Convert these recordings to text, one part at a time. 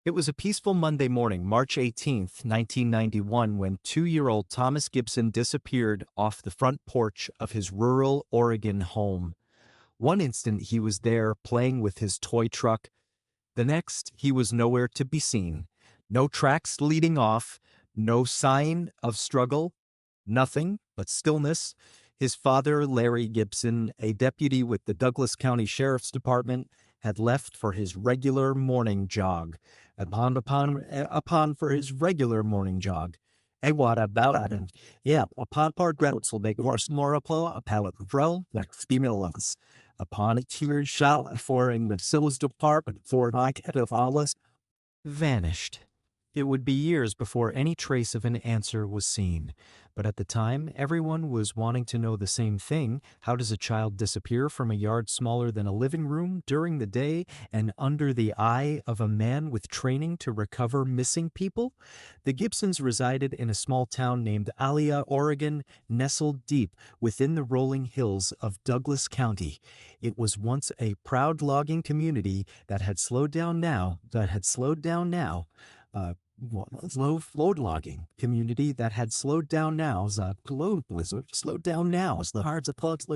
It was a peaceful Monday morning, March 18th, 1991, when 2-year-old Thomas Gibson disappeared off the front porch of his rural Oregon home. One instant he was there playing with his toy truck. The next he was nowhere to be seen. No tracks leading off, no sign of struggle, nothing but stillness. His father, Larry Gibson, a deputy with the Douglas County Sheriff's Department, had left for his regular morning jog. Upon for his regular morning jog. Hey, what about it? Yeah, upon part grounds will make horse more a pallet of row, like female us. Upon a cheer shot for in the Sills Department for an head of Alice vanished. It would be years before any trace of an answer was seen. But at the time, everyone was wanting to know the same thing. How does a child disappear from a yard smaller than a living room during the day and under the eye of a man with training to recover missing people? The Gibsons resided in a small town named Alia, Oregon, nestled deep within the rolling hills of Douglas County. It was once a proud logging community that had slowed down now, slow flood logging community that had slowed down now. The globe blizzard slowed down now. As the hearts of plugs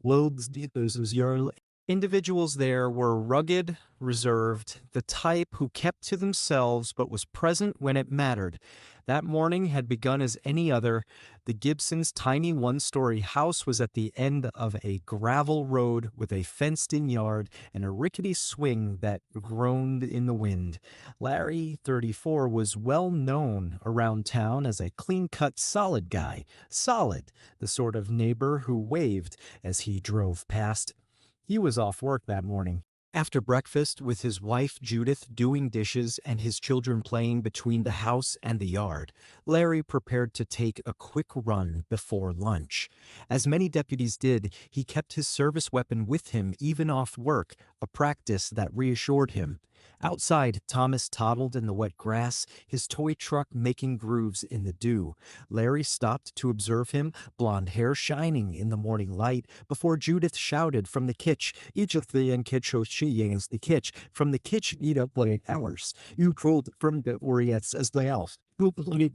loads was your individuals there were rugged, reserved, the type who kept to themselves but was present when it mattered. That morning had begun as any other. The Gibsons' tiny one-story house was at the end of a gravel road with a fenced-in yard and a rickety swing that groaned in the wind. Larry, 34, was well known around town as a clean-cut, solid guy. Solid, the sort of neighbor who waved as he drove past. He was off work that morning. After breakfast, with his wife Judith doing dishes and his children playing between the house and the yard, Larry prepared to take a quick run before lunch. As many deputies did, he kept his service weapon with him even off work, a practice that reassured him. Outside, Thomas toddled in the wet grass, his toy truck making grooves in the dew. Larry stopped to observe him, blonde hair shining in the morning light, before Judith shouted from the kitchen, "Each of the and kitchen she is the kitchen, from the kitchen eat up like hours. You crawled from the Orients as the elf. You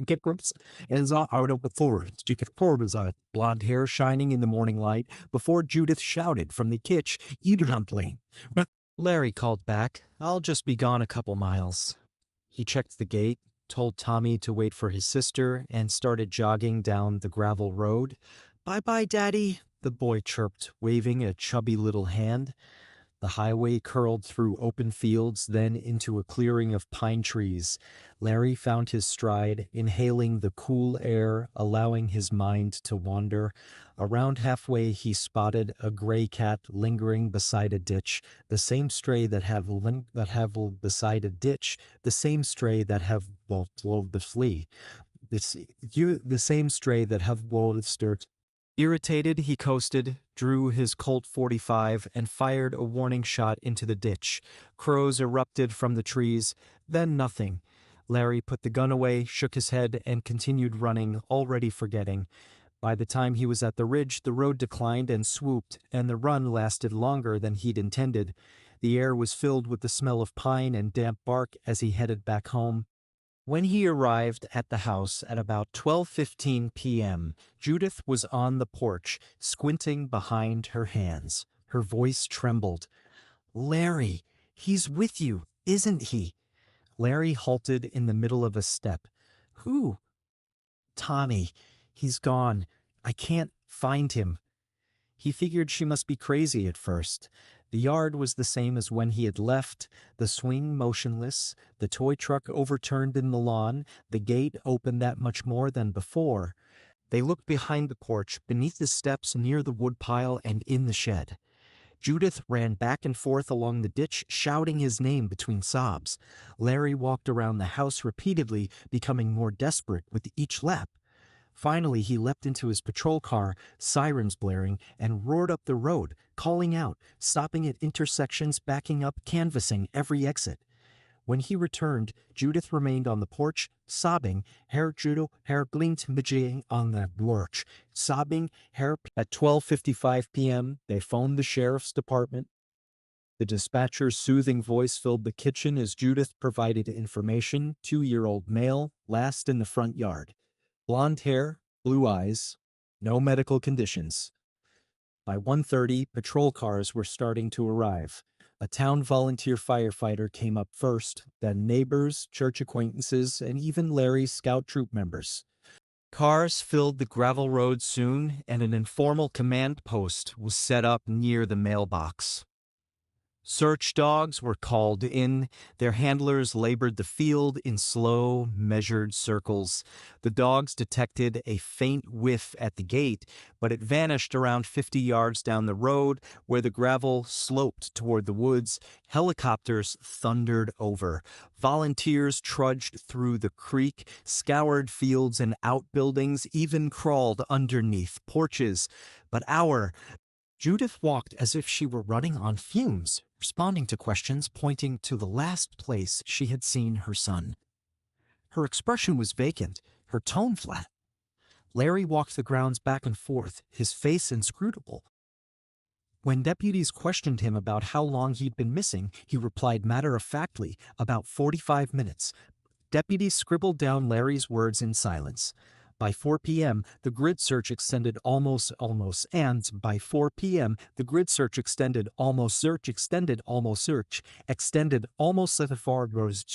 get grips and out of the forest. You get forward blonde hair shining in the morning light, before Judith shouted from the kitchen, "Eat dumpling." Larry called back, "I'll just be gone a couple miles." He checked the gate, told Tommy to wait for his sister, and started jogging down the gravel road. "Bye-bye, Daddy," the boy chirped, waving a chubby little hand. The highway curled through open fields, then into a clearing of pine trees. Larry found his stride, inhaling the cool air, allowing his mind to wander. Around halfway, he spotted a gray cat lingering beside a ditch, the same stray that have beside a ditch, the same stray that have the flea. The same stray that have the stirred. Irritated, he coasted, drew his Colt 45, and fired a warning shot into the ditch. Crows erupted from the trees, then nothing. Larry put the gun away, shook his head, and continued running, already forgetting. By the time he was at the ridge, the road declined and swooped, and the run lasted longer than he'd intended. The air was filled with the smell of pine and damp bark as he headed back home. When he arrived at the house at about 12:15 p.m., Judith was on the porch, squinting behind her hands. Her voice trembled. "Larry, he's with you, isn't he?" Larry halted in the middle of a step. "Who?" "Tommy. He's gone. I can't find him." He figured she must be crazy at first. The yard was the same as when he had left, the swing motionless, the toy truck overturned in the lawn, the gate open that much more than before. They looked behind the porch, beneath the steps, near the woodpile, and in the shed. Judith ran back and forth along the ditch, shouting his name between sobs. Larry walked around the house repeatedly, becoming more desperate with each lap. Finally, he leapt into his patrol car, sirens blaring, and roared up the road, calling out, stopping at intersections, backing up, canvassing every exit. When he returned, Judith remained on the porch, sobbing, Herr Judo, Herr Glint Mijing on the porch, sobbing, Herr. At 12:55 p.m., they phoned the sheriff's department. The dispatcher's soothing voice filled the kitchen as Judith provided information. 2-year-old male, last in the front yard. Blonde hair, blue eyes, no medical conditions. By 1:30, patrol cars were starting to arrive. A town volunteer firefighter came up first, then neighbors, church acquaintances, and even Larry's scout troop members. Cars filled the gravel road soon, and an informal command post was set up near the mailbox. Search dogs were called in. Their handlers labored the field in slow, measured circles. The dogs detected a faint whiff at the gate, but it vanished around 50 yards down the road where the gravel sloped toward the woods. Helicopters thundered over. Volunteers trudged through the creek, scoured fields and outbuildings, even crawled underneath porches. But Judith walked as if she were running on fumes, responding to questions pointing to the last place she had seen her son. Her expression was vacant, her tone flat. Larry walked the grounds back and forth, his face inscrutable. When deputies questioned him about how long he'd been missing, he replied matter-of-factly, about 45 minutes. Deputies scribbled down Larry's words in silence. By 4 p.m., the grid search extended almost, and by 4 p.m., the grid search extended almost extended almost at the far rows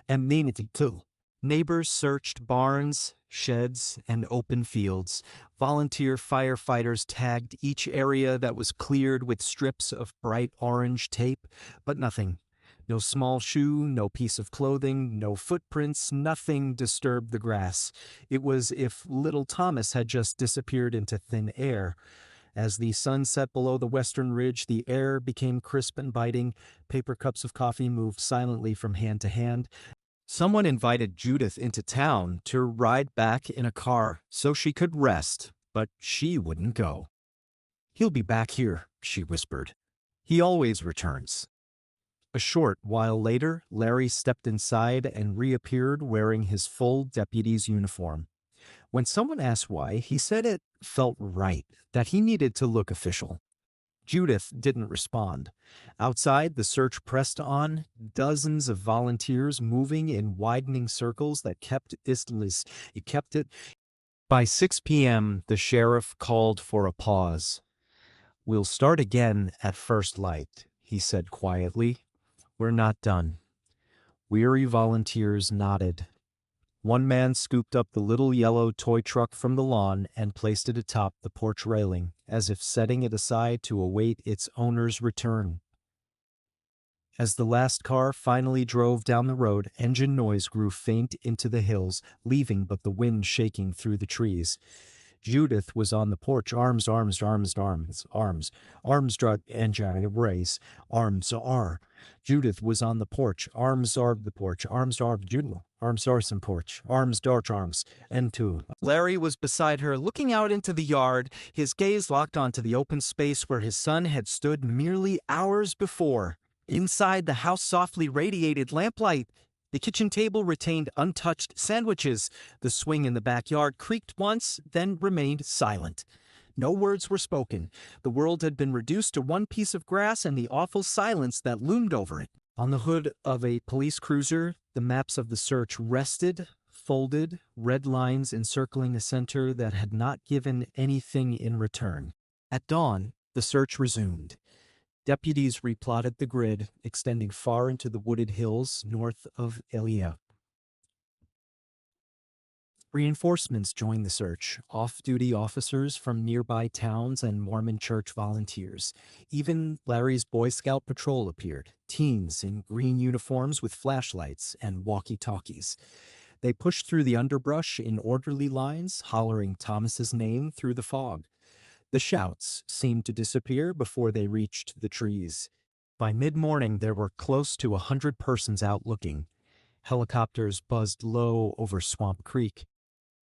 and meaning too. Neighbors searched barns, sheds, and open fields. Volunteer firefighters tagged each area that was cleared with strips of bright orange tape, but nothing. No small shoe, no piece of clothing, no footprints, nothing disturbed the grass. It was as if little Thomas had just disappeared into thin air. As the sun set below the western ridge, the air became crisp and biting. Paper cups of coffee moved silently from hand to hand. Someone invited Judith into town to ride back in a car so she could rest, but she wouldn't go. "He'll be back here," she whispered. "He always returns." A short while later, Larry stepped inside and reappeared wearing his full deputy's uniform. When someone asked why, he said it felt right, that he needed to look official. Judith didn't respond. Outside, the search pressed on, dozens of volunteers moving in widening circles that kept it. By 6 p.m., the sheriff called for a pause. "We'll start again at first light," he said quietly. "We're not done." Weary volunteers nodded. One man scooped up the little yellow toy truck from the lawn and placed it atop the porch railing, as if setting it aside to await its owner's return. As the last car finally drove down the road, engine noise grew faint into the hills, leaving but the wind shaking through the trees. Judith was on the porch, arms drawn, engine raise, arms are. Judith was on the porch, arms armed the porch, arms armed Judith, arms arson porch, arms dart arms, and two. Larry was beside her, looking out into the yard, his gaze locked onto the open space where his son had stood merely hours before. Inside, the house softly radiated lamplight. The kitchen table retained untouched sandwiches. The swing in the backyard creaked once, then remained silent. No words were spoken. The world had been reduced to one piece of grass and the awful silence that loomed over it. On the hood of a police cruiser, the maps of the search rested, folded, red lines encircling a center that had not given anything in return. At dawn, the search resumed. Deputies replotted the grid, extending far into the wooded hills north of Elia. Reinforcements joined the search, off-duty officers from nearby towns and Mormon church volunteers. Even Larry's Boy Scout patrol appeared, teens in green uniforms with flashlights and walkie-talkies. They pushed through the underbrush in orderly lines, hollering Thomas's name through the fog. The shouts seemed to disappear before they reached the trees. By mid-morning, there were close to 100 persons out looking. Helicopters buzzed low over Swamp Creek.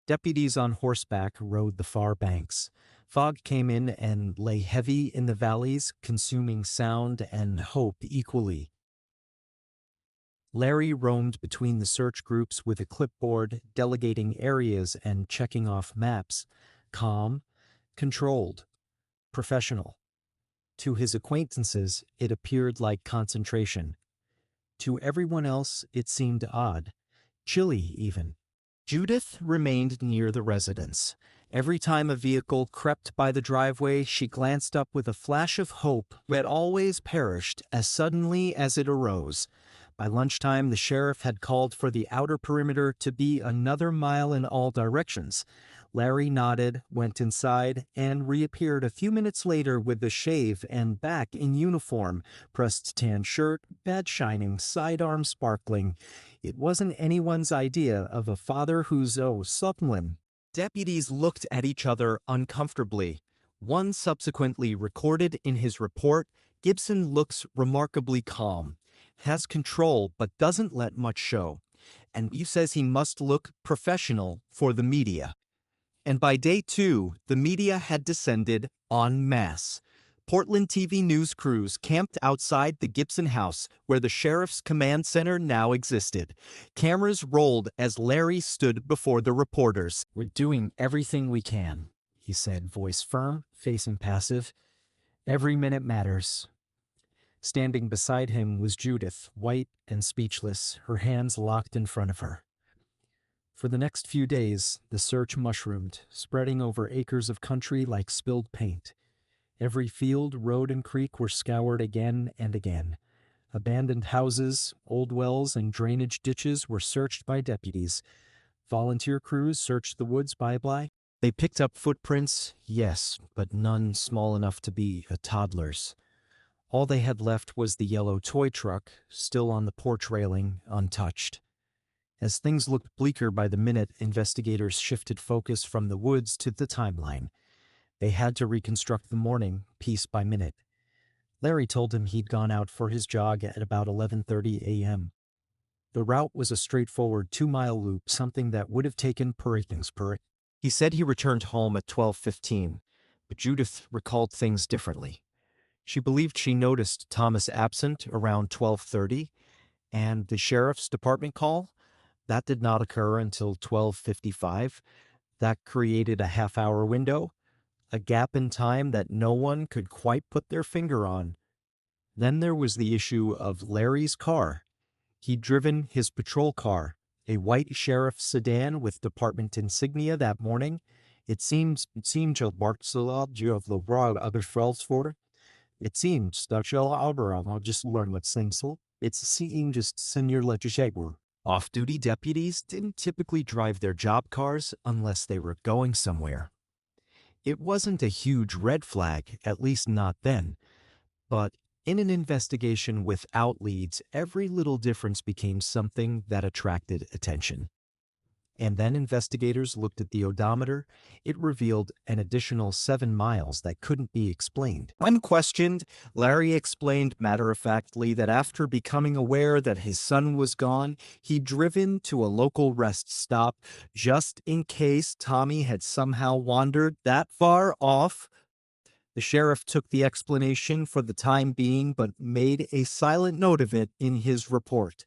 Deputies on horseback rode the far banks. Fog came in and lay heavy in the valleys, consuming sound and hope equally. Larry roamed between the search groups with a clipboard, delegating areas and checking off maps. Calm, controlled, professional. To his acquaintances, it appeared like concentration. To everyone else, it seemed odd, chilly even. Judith remained near the residence. Every time a vehicle crept by the driveway, she glanced up with a flash of hope that always perished as suddenly as it arose. By lunchtime, the sheriff had called for the outer perimeter to be another mile in all directions. Larry nodded, went inside, and reappeared a few minutes later with the shave and back in uniform, pressed tan shirt, badge shining, sidearm sparkling. It wasn't anyone's idea of a father who's someone. Deputies looked at each other uncomfortably. One subsequently recorded in his report, "Gibson looks remarkably calm, has control but doesn't let much show, and he says he must look professional for the media." And by day 2, the media had descended en masse. Portland TV news crews camped outside the Gibson house where the sheriff's command center now existed. Cameras rolled as Larry stood before the reporters. "We're doing everything we can," he said, voice firm, face impassive. "Every minute matters." Standing beside him was Judith, white and speechless, her hands locked in front of her. For the next few days, the search mushroomed, spreading over acres of country like spilled paint. Every field, road, and creek were scoured again and again. Abandoned houses, old wells, and drainage ditches were searched by deputies. Volunteer crews searched the woods by. They picked up footprints, yes, but none small enough to be a toddler's. All they had left was the yellow toy truck, still on the porch railing, untouched. As things looked bleaker by the minute, investigators shifted focus from the woods to the timeline. They had to reconstruct the morning, piece by minute. Larry told him he'd gone out for his jog at about 11:30 a.m. The route was a straightforward 2-mile loop, something that would have taken Perkins. He said he returned home at 12:15, but Judith recalled things differently. She believed she noticed Thomas absent around 12:30, and the sheriff's department call? That did not occur until 12:55. That created a half-hour window, a gap in time that no one could quite put their finger on. Then there was the issue of Larry's car. He'd driven his patrol car, a white sheriff's sedan with department insignia that morning. It seemed to of the broad other fells for. It seemed that I'll just learn what things so. It seemed just senior legislator. Off-duty deputies didn't typically drive their job cars unless they were going somewhere. It wasn't a huge red flag, at least not then. But in an investigation without leads, every little difference became something that attracted attention. And then investigators looked at the odometer. It revealed an additional 7 miles that couldn't be explained. When questioned, Larry explained matter-of-factly that after becoming aware that his son was gone, he'd driven to a local rest stop just in case Tommy had somehow wandered that far off. The sheriff took the explanation for the time being, but made a silent note of it in his report.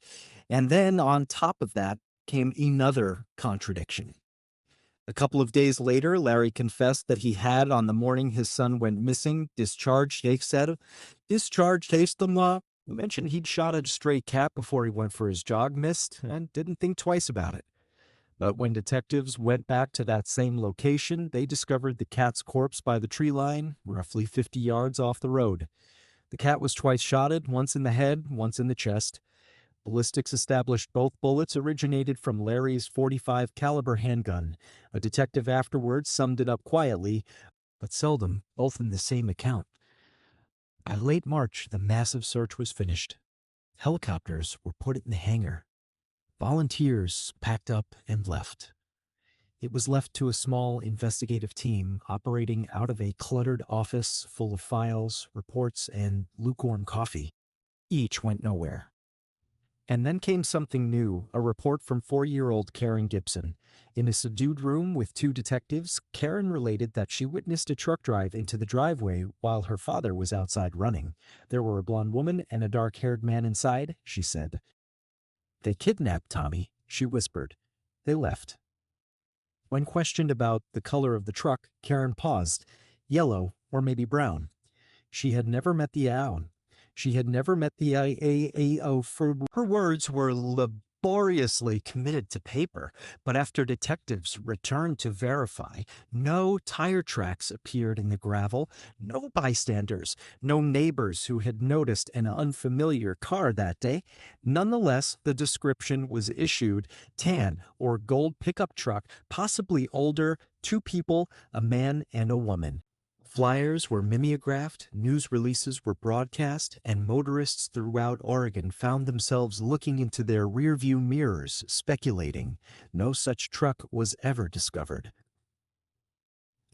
And then, on top of that, came another contradiction. A couple of days later, Larry confessed that he had, on the morning his son went missing, discharged them. He mentioned he'd shot a stray cat before he went for his jog, missed, and didn't think twice about it. But when detectives went back to that same location, they discovered the cat's corpse by the tree line, roughly 50 yards off the road. The cat was twice shotted, once in the head, once in the chest. Ballistics established both bullets originated from Larry's .45 caliber handgun. A detective afterwards summed it up quietly, but seldom, both in the same account. By late March, the massive search was finished. Helicopters were put in the hangar. Volunteers packed up and left. It was left to a small investigative team operating out of a cluttered office full of files, reports, and lukewarm coffee. Each went nowhere. And then came something new, a report from 4-year-old Karen Gibson. In a subdued room with 2 detectives, Karen related that she witnessed a truck drive into the driveway while her father was outside running. There were a blonde woman and a dark-haired man inside, she said. "They kidnapped Tommy," she whispered. "They left." When questioned about the color of the truck, Karen paused. "Yellow or maybe brown." She had never met the owl. She had never met the IAAO. Her words were laboriously committed to paper, but after detectives returned to verify, no tire tracks appeared in the gravel, no bystanders, no neighbors who had noticed an unfamiliar car that day. Nonetheless, the description was issued: tan or gold pickup truck, possibly older, two people, a man and a woman. Flyers were mimeographed, news releases were broadcast, and motorists throughout Oregon found themselves looking into their rearview mirrors, speculating. No such truck was ever discovered.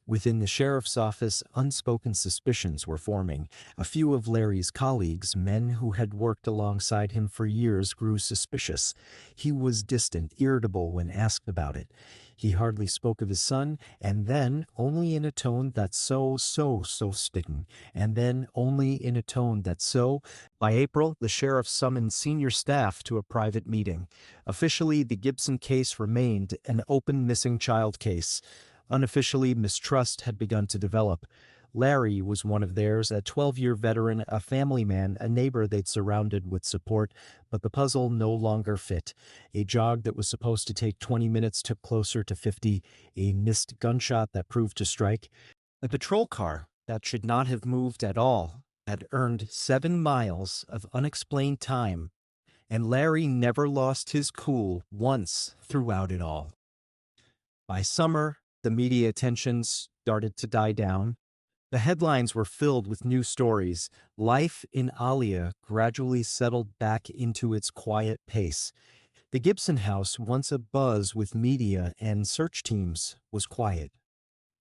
Within the sheriff's office, unspoken suspicions were forming. A few of Larry's colleagues, men who had worked alongside him for years, grew suspicious. He was distant, irritable when asked about it. He hardly spoke of his son, and then only in a tone that's so sting, and then only in a tone that's so. By April, the sheriff summoned senior staff to a private meeting. Officially, the Gibson case remained an open missing child case. Unofficially, mistrust had begun to develop. Larry was one of theirs, a 12-year veteran, a family man, a neighbor they'd surrounded with support, but the puzzle no longer fit. A jog that was supposed to take 20 minutes took closer to 50, a missed gunshot that proved to strike. A patrol car that should not have moved at all had earned 7 miles of unexplained time, and Larry never lost his cool once throughout it all. By summer, the media attention started to die down. The headlines were filled with new stories. Life in Alia gradually settled back into its quiet pace. The Gibson house, once abuzz with media and search teams, was quiet.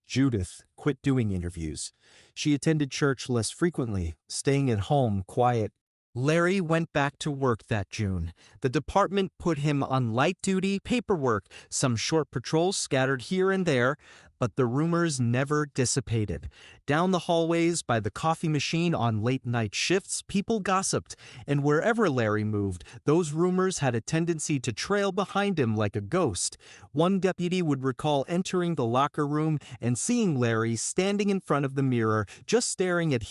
Judith quit doing interviews. She attended church less frequently, staying at home quiet. Larry went back to work that June. The department put him on light-duty paperwork, some short patrols scattered here and there, but the rumors never dissipated. Down the hallways, by the coffee machine on late-night shifts, people gossiped, and wherever Larry moved, those rumors had a tendency to trail behind him like a ghost. One deputy would recall entering the locker room and seeing Larry standing in front of the mirror, just staring at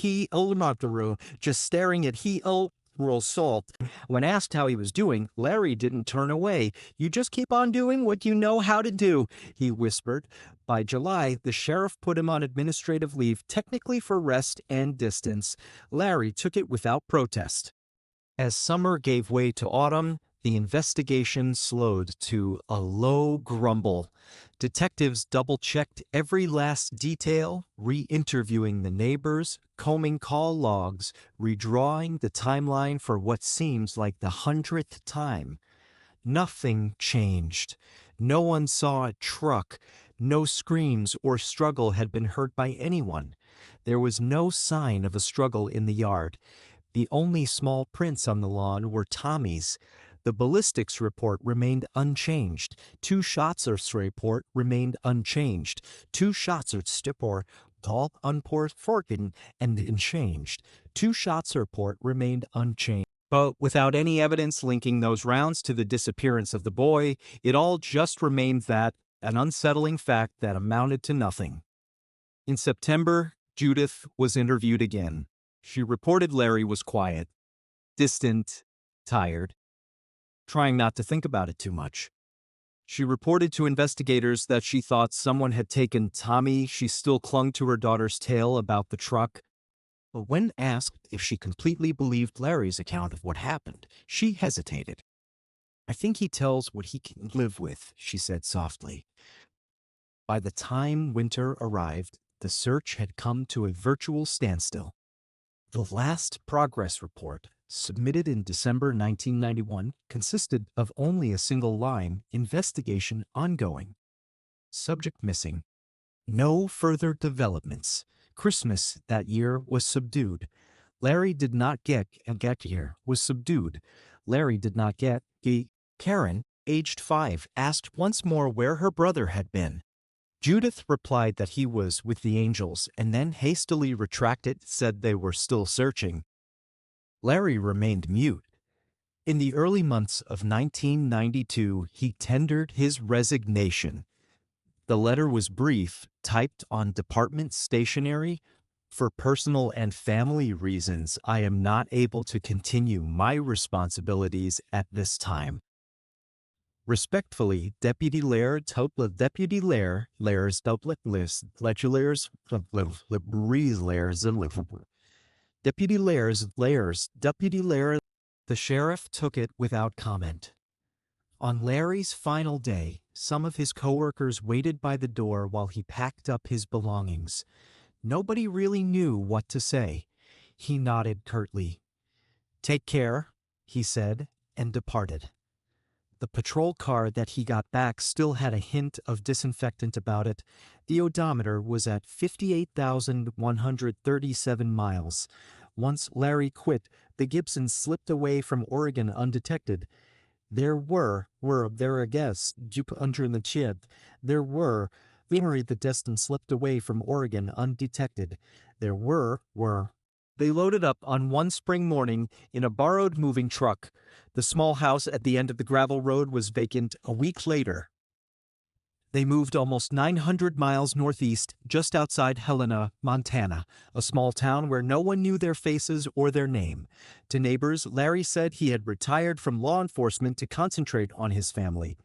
roll salt. When asked how he was doing, Larry didn't turn away. "You just keep on doing what you know how to do," he whispered. By July, the sheriff put him on administrative leave, technically for rest and distance. Larry took it without protest. As summer gave way to autumn, the investigation slowed to a low grumble. Detectives double-checked every last detail, re-interviewing the neighbors, combing call logs, redrawing the timeline for what seems like the 100th time. Nothing changed. No one saw a truck. No screams or struggle had been heard by anyone. There was no sign of a struggle in the yard. The only small prints on the lawn were Tommy's. The ballistics report remained unchanged. 2 shots report remained unchanged. 2 shots report all unforgotten and unchanged. 2 shots report remained unchanged. But without any evidence linking those rounds to the disappearance of the boy, it all just remained that, an unsettling fact that amounted to nothing. In September, Judith was interviewed again. She reported Larry was quiet, distant, tired, trying not to think about it too much. She reported to investigators that she thought someone had taken Tommy. She still clung to her daughter's tale about the truck. But when asked if she completely believed Larry's account of what happened, she hesitated. "I think he tells what he can live with," she said softly. By the time winter arrived, the search had come to a virtual standstill. The last progress report, submitted in December 1991, consisted of only a single line: "Investigation ongoing. Subject missing." No further developments. Christmas that year was subdued. Larry did not get Karen, aged 5, asked once more where her brother had been. Judith replied that he was with the Angels, and then hastily retracted, said they were still searching. Larry remained mute. In the early months of 1992, he tendered his resignation. The letter was brief, typed on department stationery, For personal and family reasons, I am not able to continue my responsibilities at this time. Respectfully, Deputy Laird Topla Deputy Lair Lairs Doublet List Legulars Lairs Deputy Lairs Deputy Lair. The sheriff took it without comment. On Larry's final day, some of his coworkers waited by the door while he packed up his belongings. Nobody really knew what to say. He nodded curtly. "Take care," he said, and departed. The patrol car that he got back still had a hint of disinfectant about it. The odometer was at 58,137 miles. Once Larry quit, the Gibsons slipped away from Oregon undetected. There, I guess, deep under the chin. Larry the Destin slipped away from Oregon undetected. There were. They loaded up on one spring morning in a borrowed moving truck. The small house at the end of the gravel road was vacant a week later. They moved almost 900 miles northeast, just outside Helena, Montana, a small town where no one knew their faces or their name. To neighbors, Larry said he had retired from law enforcement to concentrate on his family.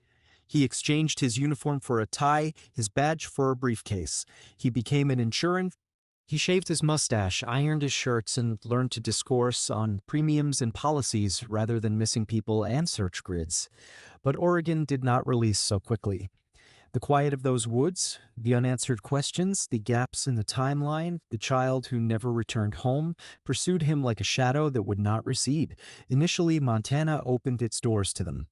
He exchanged his uniform for a tie, his badge for a briefcase. He became an insurance. He shaved his mustache, ironed his shirts, and learned to discourse on premiums and policies rather than missing people and search grids. But Oregon did not release so quickly. The quiet of those woods, the unanswered questions, the gaps in the timeline, the child who never returned home, pursued him like a shadow that would not recede. Initially, Montana opened its doors to them.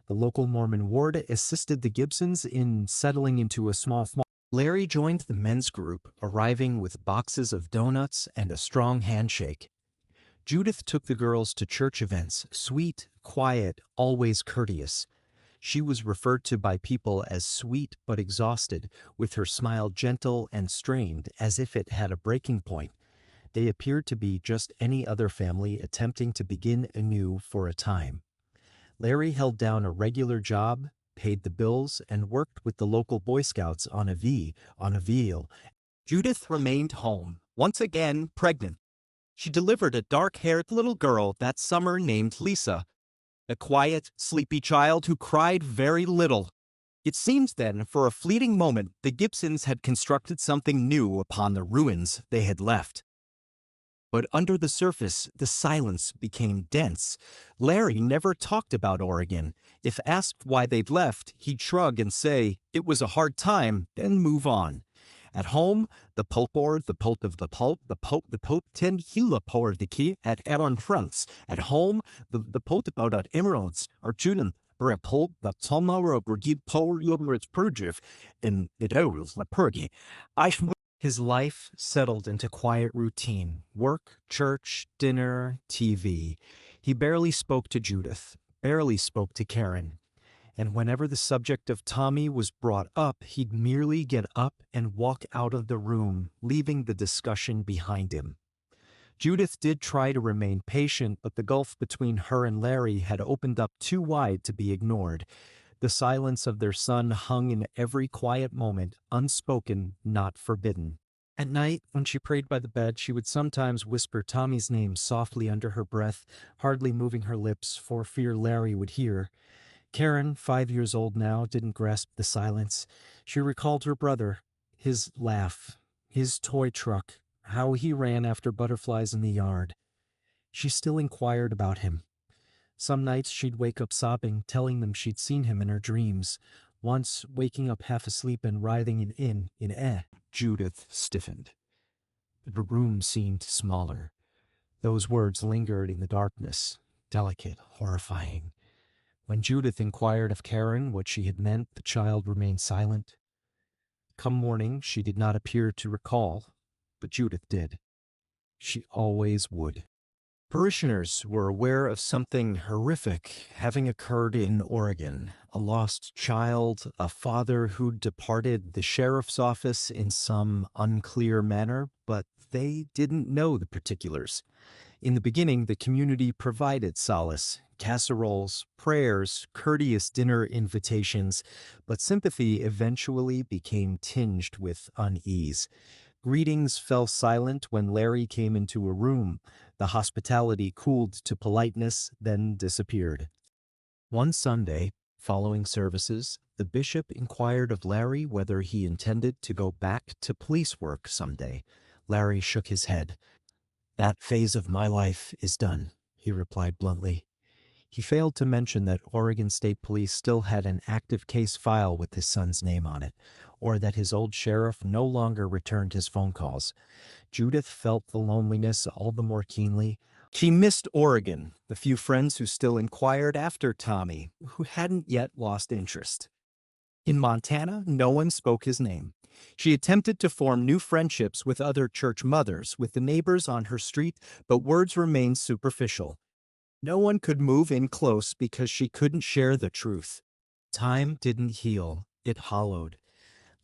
The local Mormon ward assisted the Gibsons in settling into a small farm. Larry joined the men's group, arriving with boxes of donuts and a strong handshake. Judith took the girls to church events, sweet, quiet, always courteous. She was referred to by people as sweet but exhausted, with her smile gentle and strained, as if it had a breaking point. They appeared to be just any other family attempting to begin anew for a time. Larry held down a regular job, paid the bills, and worked with the local Boy Scouts on a veal. Judith remained home, once again pregnant. She delivered a dark-haired little girl that summer named Lisa, a quiet, sleepy child who cried very little. It seemed then, for a fleeting moment, the Gibsons had constructed something new upon the ruins they had left. But under the surface, the silence became dense. Larry never talked about Oregon. If asked why they'd left, he'd shrug and say, "It was a hard time," then move on. At home, the pulp, ten hila por the key at Aaron France. At home, the pulp about emeralds are Junin, or a pulp that tomorrow or give Paul Yomer's purgif in it owls la purgy. His life settled into quiet routine: work, church, dinner, TV. He barely spoke to Judith, barely spoke to Karen. And whenever the subject of Tommy was brought up, he'd merely get up and walk out of the room, leaving the discussion behind him. Judith did try to remain patient, but the gulf between her and Larry had opened up too wide to be ignored. The silence of their son hung in every quiet moment, unspoken, not forbidden. At night, when she prayed by the bed, she would sometimes whisper Tommy's name softly under her breath, hardly moving her lips for fear Larry would hear. Karen, 5 years old now, didn't grasp the silence. She recalled her brother, his laugh, his toy truck, how he ran after butterflies in the yard. She still inquired about him. Some nights she'd wake up sobbing, telling them she'd seen him in her dreams. Once, waking up half asleep and writhing in Judith stiffened. The room seemed smaller. Those words lingered in the darkness, delicate, horrifying. When Judith inquired of Karen what she had meant, the child remained silent. Come morning, she did not appear to recall, but Judith did. She always would. Parishioners were aware of something horrific having occurred in Oregon. A lost child, a father who'd departed the sheriff's office in some unclear manner, but they didn't know the particulars. In the beginning, the community provided solace, casseroles, prayers, courteous dinner invitations, but sympathy eventually became tinged with unease. Greetings fell silent when Larry came into a room. The hospitality cooled to politeness, then disappeared. One Sunday, following services, the bishop inquired of Larry whether he intended to go back to police work someday. Larry shook his head. "That phase of my life is done," he replied bluntly. He failed to mention that Oregon State Police still had an active case file with his son's name on it, or that his old sheriff no longer returned his phone calls. Judith felt the loneliness all the more keenly. She missed Oregon, the few friends who still inquired after Tommy, who hadn't yet lost interest. In Montana, no one spoke his name. She attempted to form new friendships with other church mothers, with the neighbors on her street, but words remained superficial. No one could move in close because she couldn't share the truth. Time didn't heal, it hollowed.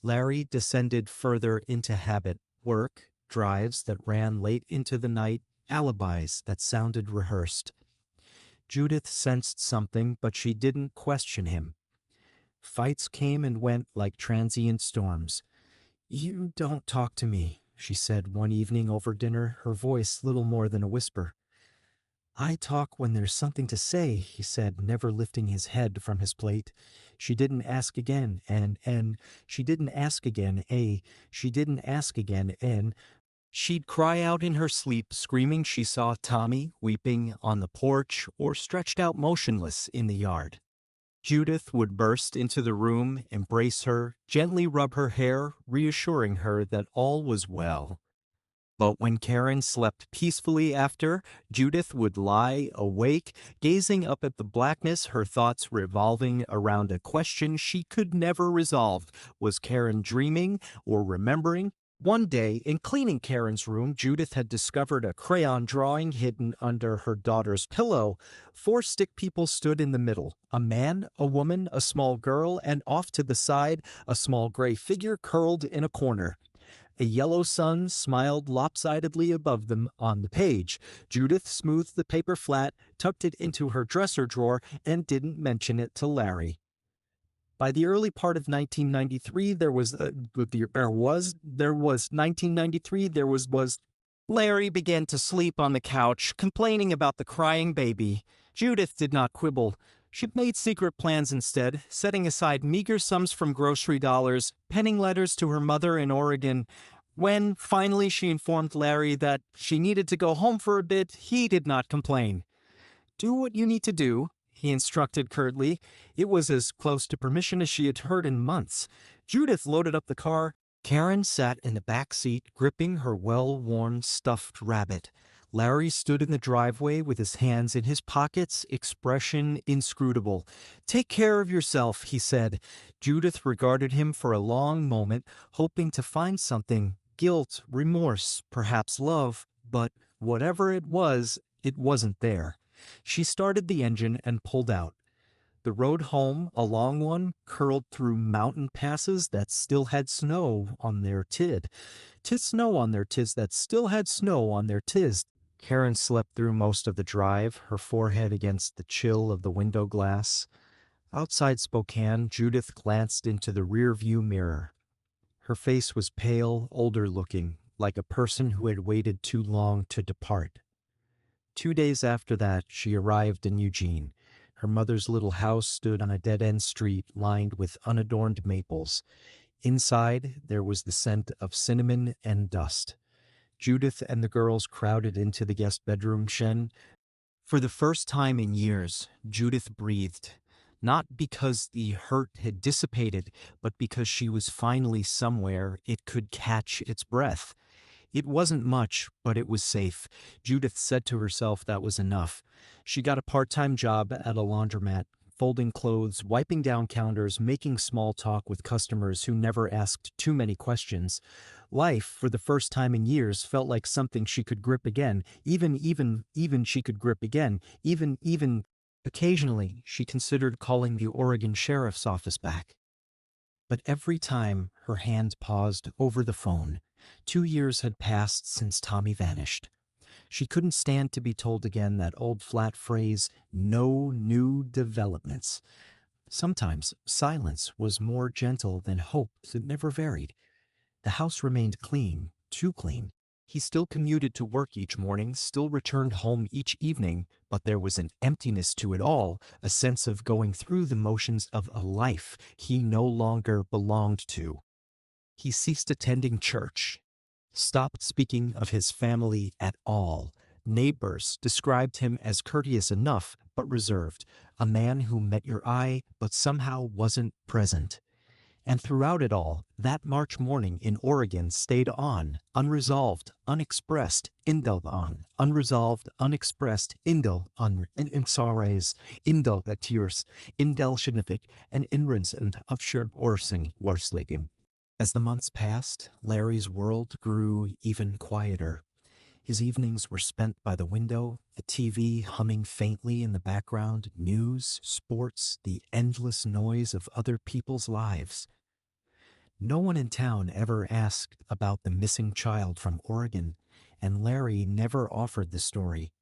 Larry descended further into habit, work, drives that ran late into the night, alibis that sounded rehearsed. Judith sensed something, but she didn't question him. Fights came and went like transient storms. "You don't talk to me," she said one evening over dinner, her voice little more than a whisper. "I talk when there's something to say," he said, never lifting his head from his plate. She didn't ask again, and she didn't ask again, she didn't ask again, and she'd cry out in her sleep, screaming she saw Tommy weeping on the porch or stretched out motionless in the yard. Judith would burst into the room, embrace her, gently rub her hair, reassuring her that all was well. But when Karen slept peacefully after, Judith would lie awake, gazing up at the blackness, her thoughts revolving around a question she could never resolve. Was Karen dreaming or remembering? One day, in cleaning Karen's room, Judith had discovered a crayon drawing hidden under her daughter's pillow. 4 stick people stood in the middle: a man, a woman, a small girl, and off to the side, a small gray figure curled in a corner. A yellow sun smiled lopsidedly above them on the page. Judith smoothed the paper flat, tucked it into her dresser drawer, and didn't mention it to Larry. By the early part of 1993, there was 1993, Larry began to sleep on the couch, complaining about the crying baby. Judith did not quibble. She made secret plans instead, setting aside meager sums from grocery dollars, penning letters to her mother in Oregon. When, finally, she informed Larry that she needed to go home for a bit, he did not complain. "Do what you need to do," he instructed curtly. It was as close to permission as she had heard in months. Judith loaded up the car. Karen sat in the back seat, gripping her well-worn stuffed rabbit. Larry stood in the driveway with his hands in his pockets, expression inscrutable. "Take care of yourself," he said. Judith regarded him for a long moment, hoping to find something: guilt, remorse, perhaps love. But whatever it wasn't there. She started the engine and pulled out. The road home, a long one, curled through mountain passes that still had snow on their snow on their tis that still had snow on their tis. Karen slept through most of the drive, her forehead against the chill of the window glass. Outside Spokane, Judith glanced into the rear-view mirror. Her face was pale, older-looking, like a person who had waited too long to depart. 2 days after that, she arrived in Eugene. Her mother's little house stood on a dead-end street lined with unadorned maples. Inside, there was the scent of cinnamon and dust. Judith and the girls crowded into the guest bedroom shen. For the first time in years, Judith breathed, not because the hurt had dissipated, but because she was finally somewhere it could catch its breath. It wasn't much, but it was safe. Judith said to herself that was enough. She got a part-time job at a laundromat, folding clothes, wiping down counters, making small talk with customers who never asked too many questions. Life, for the first time in years, felt like something she could grip again. Even she could grip again. Even occasionally, she considered calling the Oregon Sheriff's Office back. But every time her hand paused over the phone, 2 years had passed since Tommy vanished. She couldn't stand to be told again that old flat phrase, "no new developments." Sometimes silence was more gentle than hope that never varied. The house remained clean, too clean. He still commuted to work each morning, still returned home each evening, but there was an emptiness to it all, a sense of going through the motions of a life he no longer belonged to. He ceased attending church, stopped speaking of his family at all. Neighbors described him as courteous enough, but reserved, a man who met your eye but somehow wasn't present. And throughout it all, that March morning in Oregon stayed on, unresolved, unexpressed, indel on, unresolved, unexpressed, indel on, in sorrows, indel at tears, indel shinifik, and inrins and upshur orsing worsligim. As the months passed, Larry's world grew even quieter. His evenings were spent by the window, the TV humming faintly in the background, news, sports, the endless noise of other people's lives. No one in town ever asked about the missing child from Oregon, and Larry never offered the story.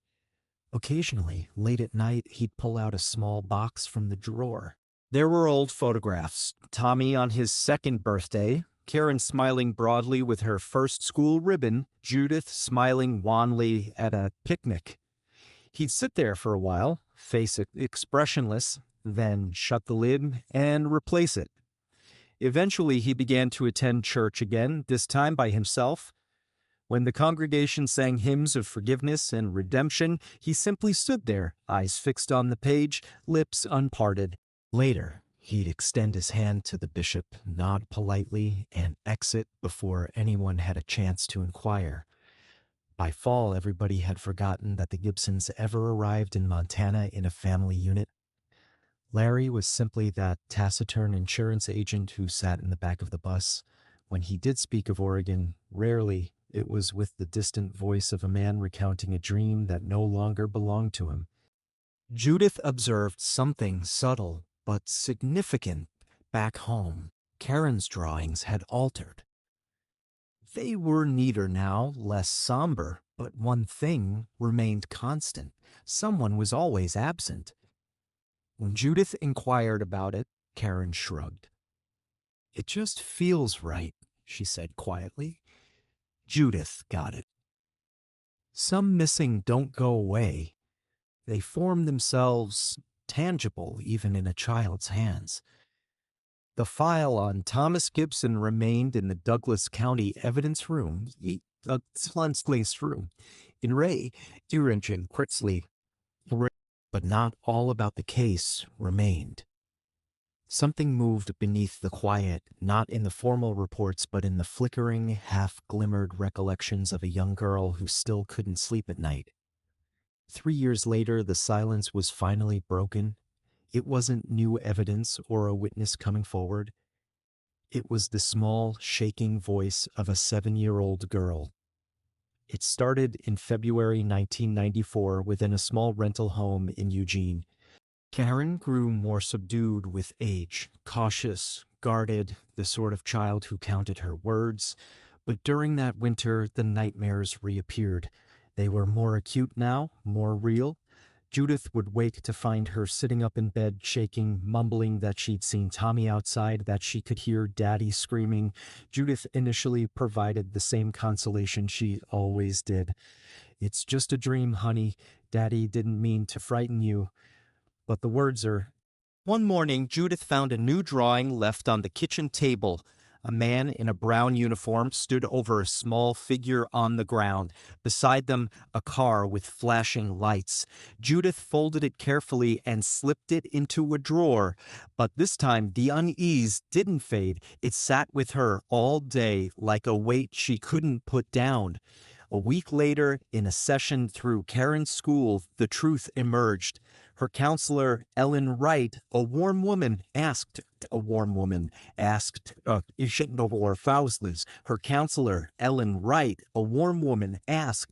Occasionally, late at night, he'd pull out a small box from the drawer. There were old photographs. Tommy on his second birthday, Karen smiling broadly with her first school ribbon, Judith smiling wanly at a picnic. He'd sit there for a while, face expressionless, then shut the lid and replace it. Eventually, he began to attend church again, this time by himself. When the congregation sang hymns of forgiveness and redemption, he simply stood there, eyes fixed on the page, lips unparted. Later, he'd extend his hand to the bishop, nod politely, and exit before anyone had a chance to inquire. By fall, everybody had forgotten that the Gibsons ever arrived in Montana in a family unit. Larry was simply that taciturn insurance agent who sat in the back of the bus. When he did speak of Oregon, rarely it was with the distant voice of a man recounting a dream that no longer belonged to him. Judith observed something subtle but significant back home. Karen's drawings had altered. They were neater now, less somber, but one thing remained constant. Someone was always absent. When Judith inquired about it, Karen shrugged. "It just feels right," she said quietly. Judith got it. Some missing don't go away. They form themselves tangible even in a child's hands. The file on Thomas Gibson remained in the Douglas County evidence room, in Ray, Irinchen, Kritzley, but not all about the case remained. Something moved beneath the quiet, not in the formal reports, but in the flickering, half-glimmered recollections of a young girl who still couldn't sleep at night. 3 years later, the silence was finally broken. It wasn't new evidence or a witness coming forward. It was the small, shaking voice of a 7-year-old girl. It started in February 1994 within a small rental home in Eugene. Karen grew more subdued with age, cautious, guarded, the sort of child who counted her words. But during that winter, the nightmares reappeared. They were more acute now, more real. Judith would wake to find her sitting up in bed, shaking, mumbling that she'd seen Tommy outside, that she could hear Daddy screaming. Judith initially provided the same consolation she always did. "It's just a dream, honey. Daddy didn't mean to frighten you." But the words are... One morning, Judith found a new drawing left on the kitchen table. A man in a brown uniform stood over a small figure on the ground. Beside them, a car with flashing lights. Judith folded it carefully and slipped it into a drawer. But this time, the unease didn't fade. It sat with her all day like a weight she couldn't put down. A week later, in a session through Karen's school, the truth emerged. Her counselor, Ellen Wright, a warm woman, asked, her counselor, Ellen Wright, a warm woman, asked,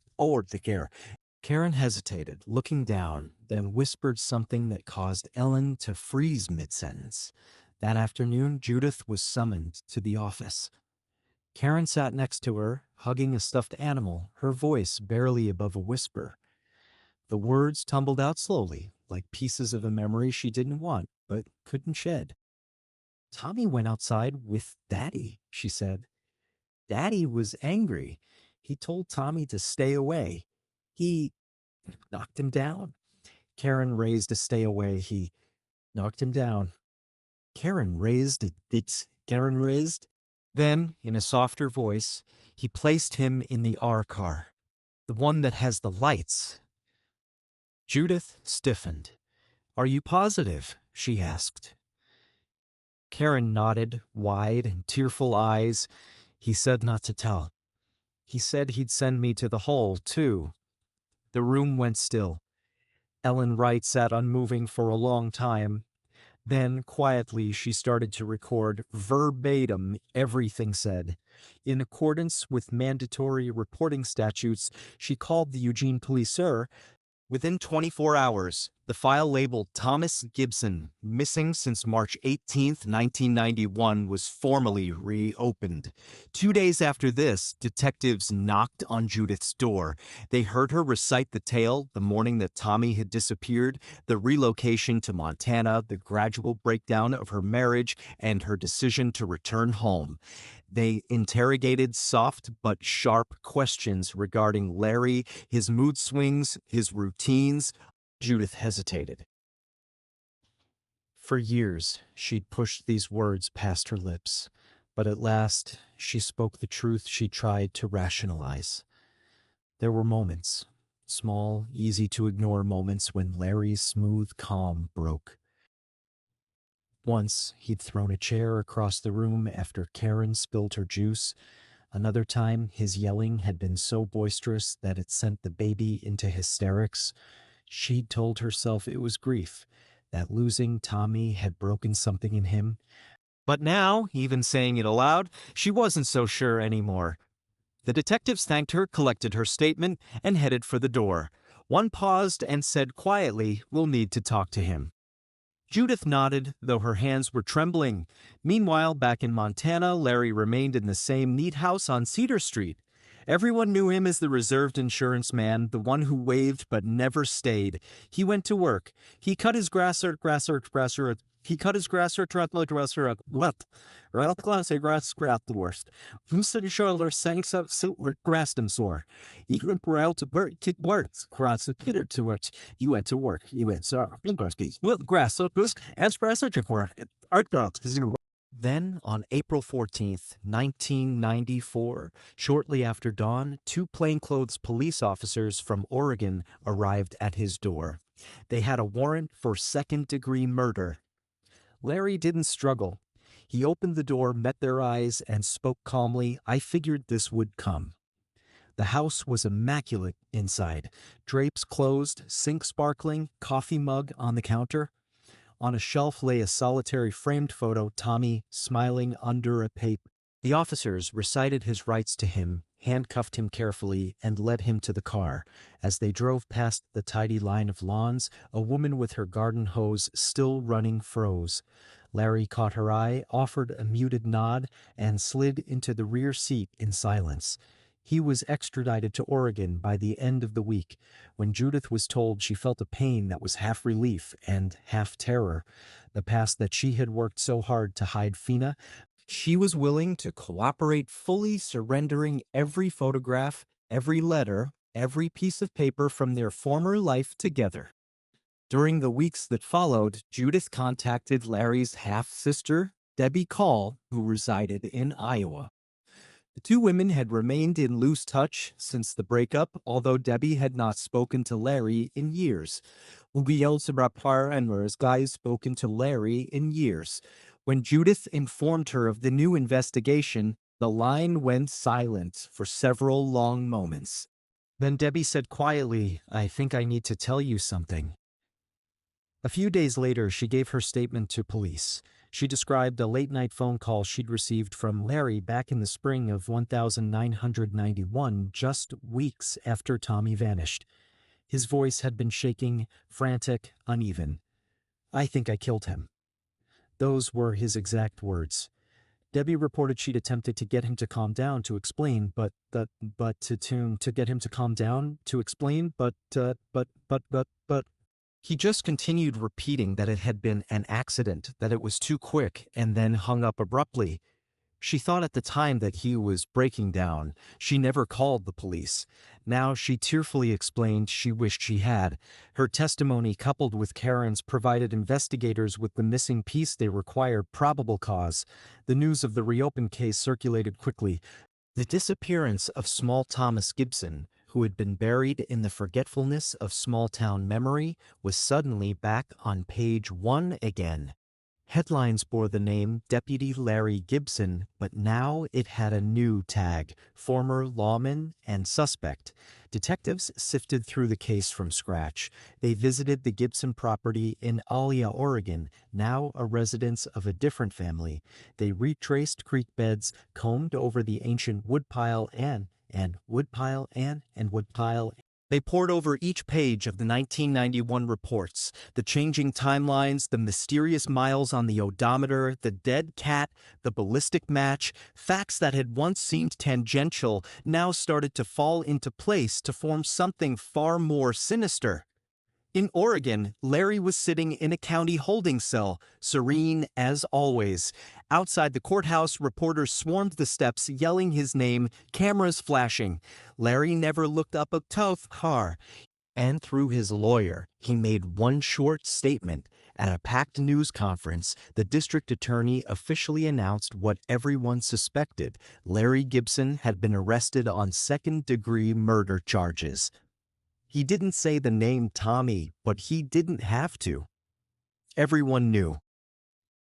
Karen hesitated, looking down, then whispered something that caused Ellen to freeze mid-sentence. That afternoon, Judith was summoned to the office. Karen sat next to her, hugging a stuffed animal, her voice barely above a whisper. The words tumbled out slowly, like pieces of a memory she didn't want, but couldn't shed. "Tommy went outside with Daddy," she said. Daddy was angry. He told Tommy to stay away. He knocked him down. Karen raised to stay away. He knocked him down. Karen raised it. Karen raised. Then, in a softer voice, he placed him in the R car, the one that has the lights. Judith stiffened. Are you positive? She asked. Karen nodded, wide and tearful eyes. He said not to tell. He said he'd send me to the hole, too. The room went still. Ellen Wright sat unmoving for a long time. Then, quietly, she started to record verbatim everything said. In accordance with mandatory reporting statutes, she called the Eugene police. Within 24 hours, the file labeled Thomas Gibson, missing since March 18, 1991, was formally reopened. 2 days after this, detectives knocked on Judith's door. They heard her recite the tale the morning that Tommy had disappeared, the relocation to Montana, the gradual breakdown of her marriage, and her decision to return home. They interrogated soft but sharp questions regarding Larry, his mood swings, his routines. Judith hesitated. For years, she'd pushed these words past her lips, but at last she spoke the truth she tried to rationalize. There were moments, small, easy-to-ignore moments, when Larry's smooth calm broke. Once, he'd thrown a chair across the room after Karen spilled her juice. Another time, his yelling had been so boisterous that it sent the baby into hysterics. She'd told herself it was grief, that losing Tommy had broken something in him. But now, even saying it aloud, she wasn't so sure anymore. The detectives thanked her, collected her statement, and headed for the door. One paused and said quietly, "We'll need to talk to him." Judith nodded, though her hands were trembling. Meanwhile, back in Montana, Larry remained in the same neat house on Cedar Street. Everyone knew him as the reserved insurance man, the one who waved but never stayed. He went to work. He cut his grass or what? Right glass a grass scrap the worst. From city shoulder sanks up suit grass them sore. He went out to work, cross the kidder to work. You went to work. You went so well grass so good as grass for art dogs. Then, on April 14th, 1994, shortly after dawn, two plainclothes police officers from Oregon arrived at his door. They had a warrant for second-degree murder. Larry didn't struggle. He opened the door, met their eyes, and spoke calmly. I figured this would come. The house was immaculate inside. Drapes closed, sink sparkling, coffee mug on the counter. On a shelf lay a solitary framed photo, Tommy smiling under a paper. The officers recited his rights to him, handcuffed him carefully, and led him to the car. As they drove past the tidy line of lawns, a woman with her garden hose still running froze. Larry caught her eye, offered a muted nod, and slid into the rear seat in silence. He was extradited to Oregon by the end of the week. When Judith was told, she felt a pain that was half relief and half terror. The past that she had worked so hard to hide Fina, she was willing to cooperate fully, surrendering every photograph, every letter, every piece of paper from their former life together. During the weeks that followed, Judith contacted Larry's half-sister, Debbie Call, who resided in Iowa. The two women had remained in loose touch since the breakup, although Debbie had not spoken to Larry in years. Guys spoken to Larry in years. When Judith informed her of the new investigation, the line went silent for several long moments. Then Debbie said quietly, I think I need to tell you something. A few days later, she gave her statement to police. She described a late-night phone call she'd received from Larry back in the spring of 1991, just weeks after Tommy vanished. His voice had been shaking, frantic, uneven. I think I killed him. Those were his exact words. Debbie reported she'd attempted to get him to calm down to explain, but get him to calm down to explain, but. He just continued repeating that it had been an accident, that it was too quick, and then hung up abruptly. She thought at the time that he was breaking down. She never called the police. Now she tearfully explained she wished she had. Her testimony, coupled with Karen's, provided investigators with the missing piece they required: probable cause. The news of the reopened case circulated quickly. The disappearance of small Thomas Gibson, who had been buried in the forgetfulness of small-town memory, was suddenly back on page 1 again. Headlines bore the name Deputy Larry Gibson, but now it had a new tag: former lawman and suspect. Detectives sifted through the case from scratch. They visited the Gibson property in Alia, Oregon, now a residence of a different family. They retraced creek beds, combed over the ancient woodpile and woodpile and woodpile. They pored over each page of the 1991 reports, the changing timelines, the mysterious miles on the odometer, the dead cat, the ballistic match. Facts that had once seemed tangential now started to fall into place to form something far more sinister. In Oregon, Larry was sitting in a county holding cell, serene as always. Outside the courthouse, reporters swarmed the steps, yelling his name, cameras flashing. Larry never looked up a tough car. And through his lawyer, he made one short statement. At a packed news conference, the district attorney officially announced what everyone suspected: Larry Gibson had been arrested on second-degree murder charges. He didn't say the name Tommy, but he didn't have to. Everyone knew.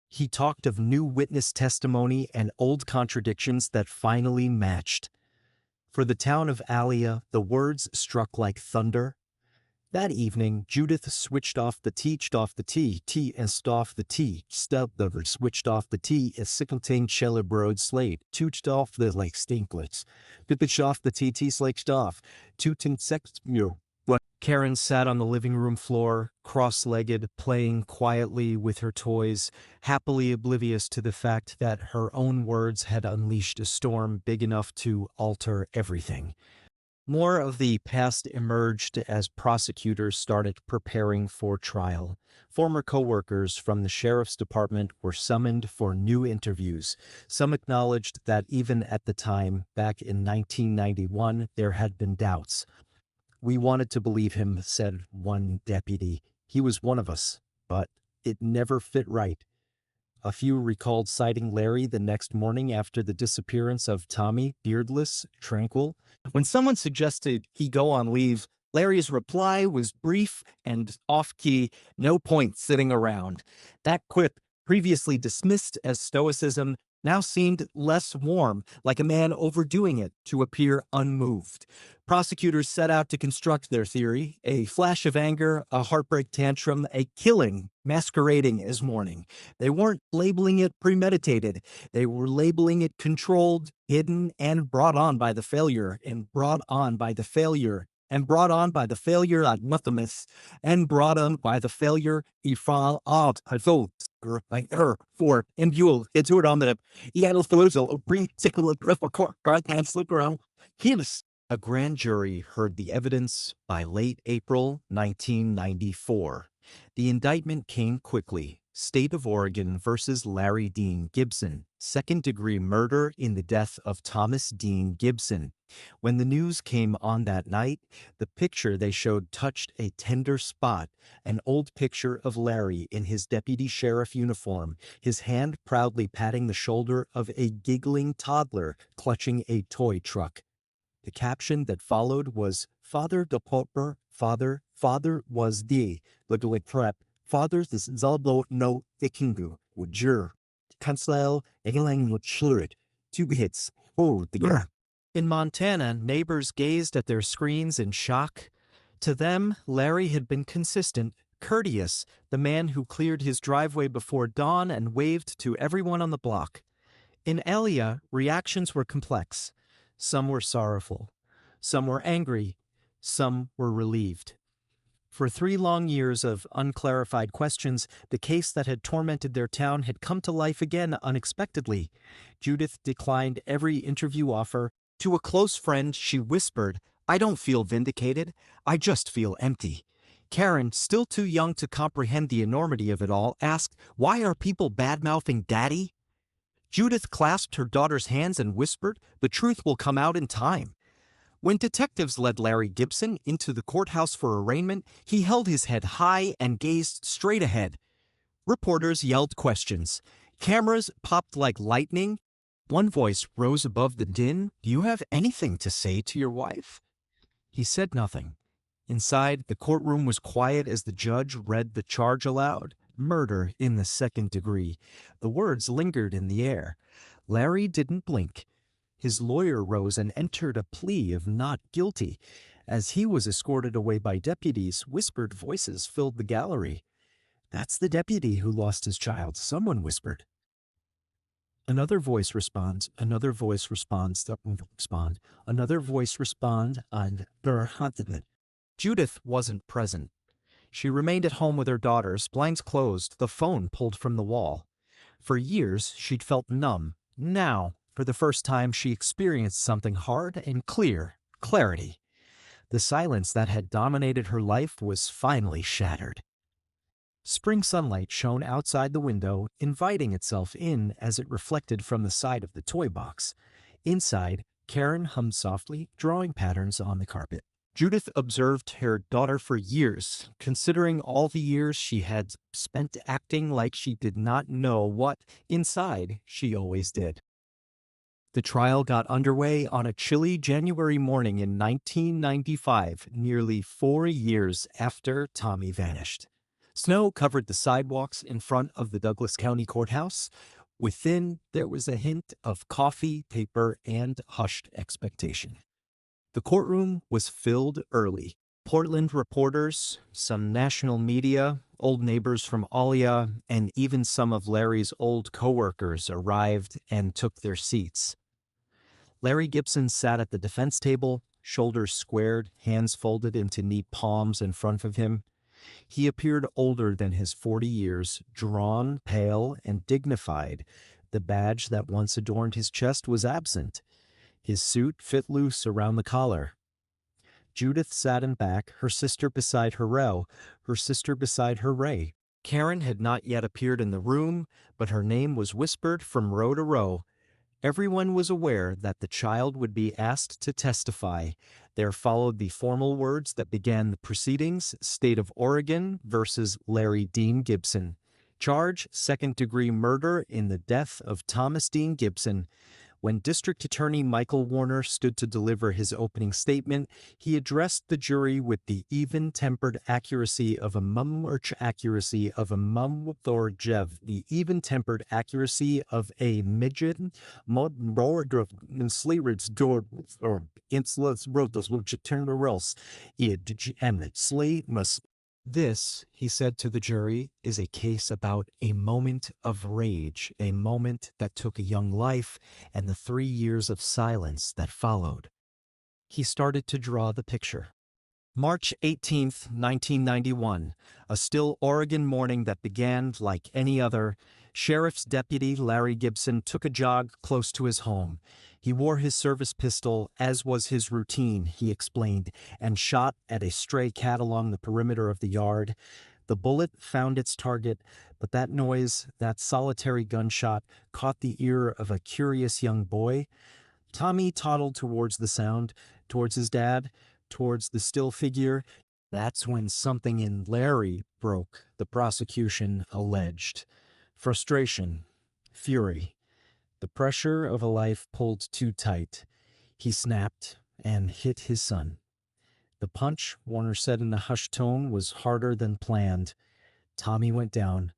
He talked of new witness testimony and old contradictions that finally matched. For the town of Alia, the words struck like thunder. That evening, Judith switched off the tea, and off the tea, switched off the tea, as sickletain celebrode slate, tooched off the like stinklets, bitch off the tea, slaked off, tootin sex mew. Karen sat on the living room floor, cross-legged, playing quietly with her toys, happily oblivious to the fact that her own words had unleashed a storm big enough to alter everything. More of the past emerged as prosecutors started preparing for trial. Former co-workers from the sheriff's department were summoned for new interviews. Some acknowledged that even at the time, back in 1991, there had been doubts. "We wanted to believe him," said one deputy. "He was one of us, but it never fit right." A few recalled sighting Larry the next morning after the disappearance of Tommy, beardless, tranquil. When someone suggested he go on leave, Larry's reply was brief and off-key: "No point sitting around." That quip, previously dismissed as stoicism, now seemed less warm, like a man overdoing it to appear unmoved. Prosecutors set out to construct their theory: a flash of anger, a heartbreak tantrum, a killing masquerading as mourning. They weren't labeling it premeditated. They were labeling it controlled, hidden, and brought on by the failure, and brought on by the failure, and brought on by the failure at Muthamus, and brought on by the failure ifal out adult by her for and you'll it's word on the Eagle Faluzel bring tickle grip of court and slip around. Helis. A grand jury heard the evidence by late April 1994. The indictment came quickly. State of Oregon versus Larry Dean Gibson. Second-degree murder in the death of Thomas Dean Gibson. When the news came on that night, the picture they showed touched a tender spot: an old picture of Larry in his deputy sheriff uniform, his hand proudly patting the shoulder of a giggling toddler clutching a toy truck. The caption that followed was, "Father de Popper, Father was the little prep, Father this Zalbo no Ikingu, would jur, Kansel, Egelang would shlurit, 2 hits, oh, the." In Montana, neighbors gazed at their screens in shock. To them, Larry had been consistent, courteous, the man who cleared his driveway before dawn and waved to everyone on the block. In Alia, reactions were complex. Some were sorrowful. Some were angry. Some were relieved. For 3 long years of unclarified questions, the case that had tormented their town had come to life again unexpectedly. Judith declined every interview offer. To a close friend, she whispered, "I don't feel vindicated. I just feel empty." Karen, still too young to comprehend the enormity of it all, asked, "Why are people bad-mouthing Daddy?" Judith clasped her daughter's hands and whispered, "The truth will come out in time." When detectives led Larry Gibson into the courthouse for arraignment, he held his head high and gazed straight ahead. Reporters yelled questions. Cameras popped like lightning. One voice rose above the din. "Do you have anything to say to your wife?" He said nothing. Inside, the courtroom was quiet as the judge read the charge aloud. Murder in the second degree. The words lingered in the air. Larry didn't blink. His lawyer rose and entered a plea of not guilty. As he was escorted away by deputies, whispered voices filled the gallery. "That's the deputy who lost his child," someone whispered. Another voice responds, another voice responds, another voice respond, and they're hunting it. Judith wasn't present. She remained at home with her daughters, blinds closed, the phone pulled from the wall. For years, she'd felt numb. Now, for the first time, she experienced something hard and clear, clarity. The silence that had dominated her life was finally shattered. Spring sunlight shone outside the window, inviting itself in as it reflected from the side of the toy box. Inside, Karen hummed softly, drawing patterns on the carpet. Judith observed her daughter for years, considering all the years she had spent acting like she did not know what, inside, she always did. The trial got underway on a chilly January morning in 1995, nearly 4 years after Tommy vanished. Snow covered the sidewalks in front of the Douglas County Courthouse. Within, there was a hint of coffee, paper, and hushed expectation. The courtroom was filled early. Portland reporters, some national media, old neighbors from Alia, and even some of Larry's old coworkers arrived and took their seats. Larry Gibson sat at the defense table, shoulders squared, hands folded into neat palms in front of him. He appeared older than his 40 years, drawn, pale, and dignified. The badge that once adorned his chest was absent. His suit fit loose around the collar. Judith sat in back, her sister beside her row, her sister beside her Ray. Karen had not yet appeared in the room, but her name was whispered from row to row. Everyone was aware that the child would be asked to testify. There followed the formal words that began the proceedings: State of Oregon versus Larry Dean Gibson. Charge: second-degree murder in the death of Thomas Dean Gibson. When District Attorney Michael Warner stood to deliver his opening statement, he addressed the jury with the even-tempered accuracy of a mumthorjev, the even-tempered accuracy of a midget, or this, he said to the jury, is a case about a moment of rage, a moment that took a young life and the 3 years of silence that followed. He started to draw the picture. March 18th, 1991, a still Oregon morning that began like any other. Sheriff's Deputy Larry Gibson took a jog close to his home. He wore his service pistol, as was his routine, he explained, and shot at a stray cat along the perimeter of the yard. The bullet found its target, but that noise, that solitary gunshot, caught the ear of a curious young boy. Tommy toddled towards the sound, towards his dad, towards the still figure. That's when something in Larry broke, the prosecution alleged. Frustration, fury. The pressure of a life pulled too tight. He snapped and hit his son. The punch, Warner said in a hushed tone, was harder than planned. Tommy went down.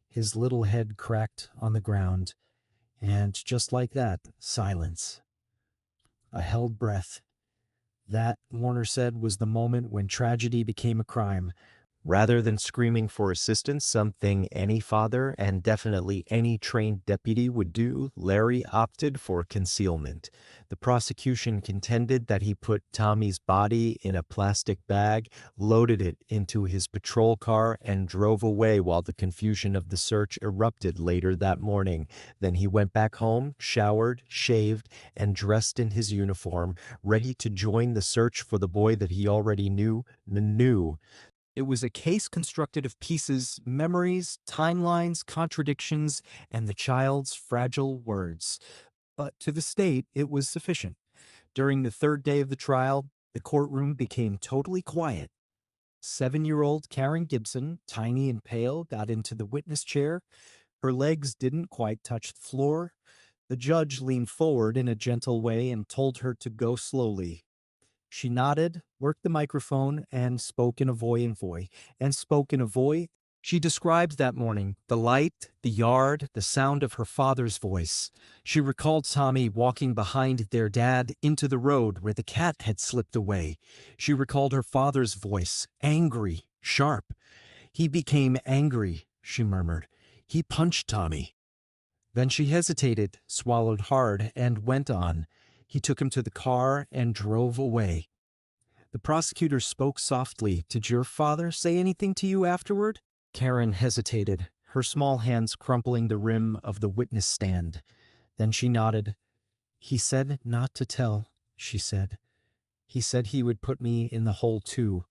His little head cracked on the ground. And just like that, silence. A held breath. That, Warner said, was the moment when tragedy became a crime. Rather than screaming for assistance, something any father and definitely any trained deputy would do, Larry opted for concealment. The prosecution contended that he put Tommy's body in a plastic bag, loaded it into his patrol car, and drove away while the confusion of the search erupted later that morning. Then he went back home, showered, shaved, and dressed in his uniform, ready to join the search for the boy that he already knew. It was a case constructed of pieces, memories, timelines, contradictions, and the child's fragile words. But to the state, it was sufficient. During the third day of the trial, the courtroom became totally quiet. 7-year-old Karen Gibson, tiny and pale, got into the witness chair. Her legs didn't quite touch the floor. The judge leaned forward in a gentle way and told her to go slowly. She nodded, worked the microphone, and spoke in a voice. She described that morning, the light, the yard, the sound of her father's voice. She recalled Tommy walking behind their dad into the road where the cat had slipped away. She recalled her father's voice, angry, sharp. "He became angry," she murmured. "He punched Tommy." Then she hesitated, swallowed hard, and went on. "He took him to the car and drove away." The prosecutor spoke softly. "Did your father say anything to you afterward?" Karen hesitated, her small hands crumpling the rim of the witness stand. Then she nodded. "He said not to tell," she said. "He said he would put me in the hole too."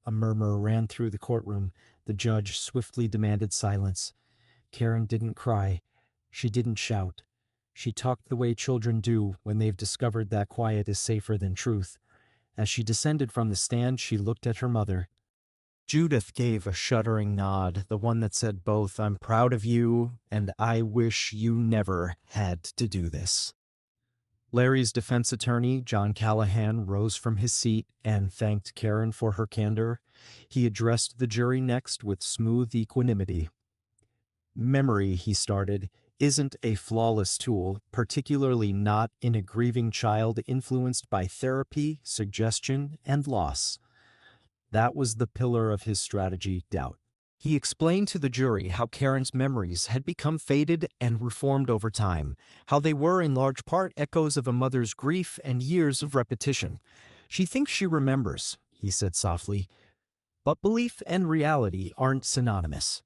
A murmur ran through the courtroom. The judge swiftly demanded silence. Karen didn't cry. She didn't shout. She talked the way children do when they've discovered that quiet is safer than truth. As she descended from the stand, she looked at her mother. Judith gave a shuddering nod, the one that said both, "I'm proud of you, and I wish you never had to do this." Larry's defense attorney, John Callahan, rose from his seat and thanked Karen for her candor. He addressed the jury next with smooth equanimity. "Memory," he started, "isn't a flawless tool, particularly not in a grieving child influenced by therapy, suggestion, and loss." That was the pillar of his strategy, doubt. He explained to the jury how Karen's memories had become faded and reformed over time, how they were in large part echoes of a mother's grief and years of repetition. "She thinks she remembers," he said softly, "but belief and reality aren't synonymous."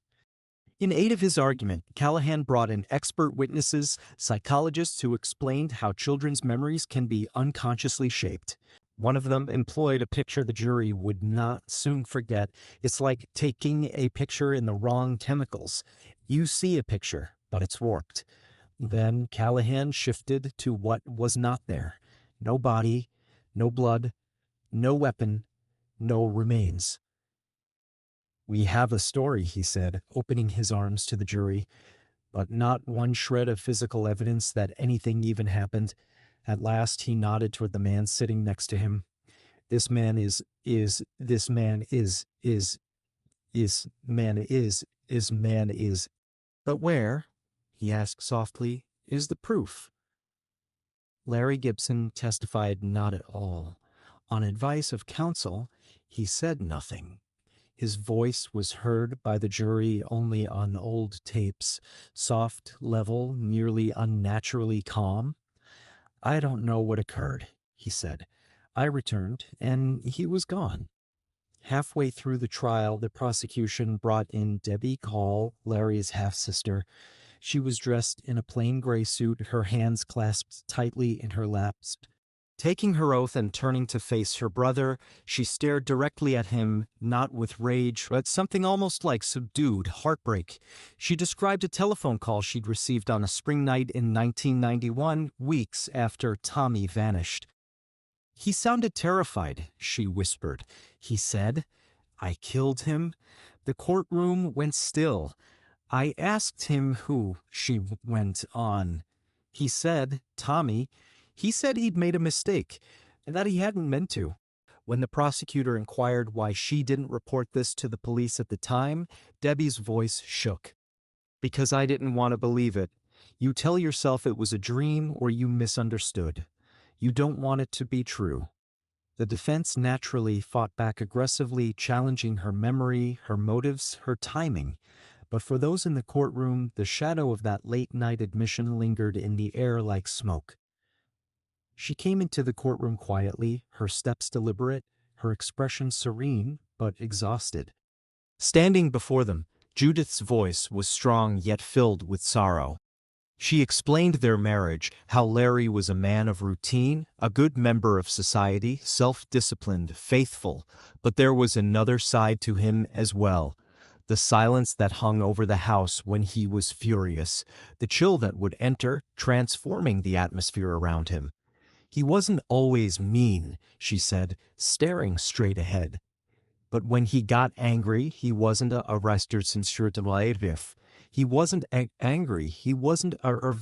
In aid of his argument, Callahan brought in expert witnesses, psychologists who explained how children's memories can be unconsciously shaped. One of them employed a picture the jury would not soon forget. "It's like taking a picture in the wrong chemicals. You see a picture, but it's warped." Then Callahan shifted to what was not there. No body, no blood, no weapon, no remains. "We have a story," he said, opening his arms to the jury, "but not one shred of physical evidence that anything even happened." At last he nodded toward the man sitting next to him. "This man is, this man is. But where," he asked softly, "is the proof?" Larry Gibson testified not at all. On advice of counsel, he said nothing. His voice was heard by the jury only on old tapes, soft, level, nearly unnaturally calm. "I don't know what occurred," he said. "I returned, and he was gone." Halfway through the trial, the prosecution brought in Debbie Call, Larry's half-sister. She was dressed in a plain gray suit, her hands clasped tightly in her laps. Taking her oath and turning to face her brother, she stared directly at him, not with rage, but something almost like subdued heartbreak. She described a telephone call she'd received on a spring night in 1991, weeks after Tommy vanished. "He sounded terrified," she whispered. "He said, 'I killed him.'" The courtroom went still. "I asked him who," she went on. "He said, Tommy. He said he'd made a mistake, and that he hadn't meant to." When the prosecutor inquired why she didn't report this to the police at the time, Debbie's voice shook. "Because I didn't want to believe it. You tell yourself it was a dream or you misunderstood. You don't want it to be true." The defense naturally fought back aggressively, challenging her memory, her motives, her timing. But for those in the courtroom, the shadow of that late-night admission lingered in the air like smoke. She came into the courtroom quietly, her steps deliberate, her expression serene but exhausted. Standing before them, Judith's voice was strong yet filled with sorrow. She explained their marriage, how Larry was a man of routine, a good member of society, self-disciplined, faithful, but there was another side to him as well. The silence that hung over the house when he was furious, the chill that would enter, transforming the atmosphere around him. He wasn't always mean, she said, staring straight ahead. But when he got angry, he wasn't a restored. He wasn't angry. He wasn't a.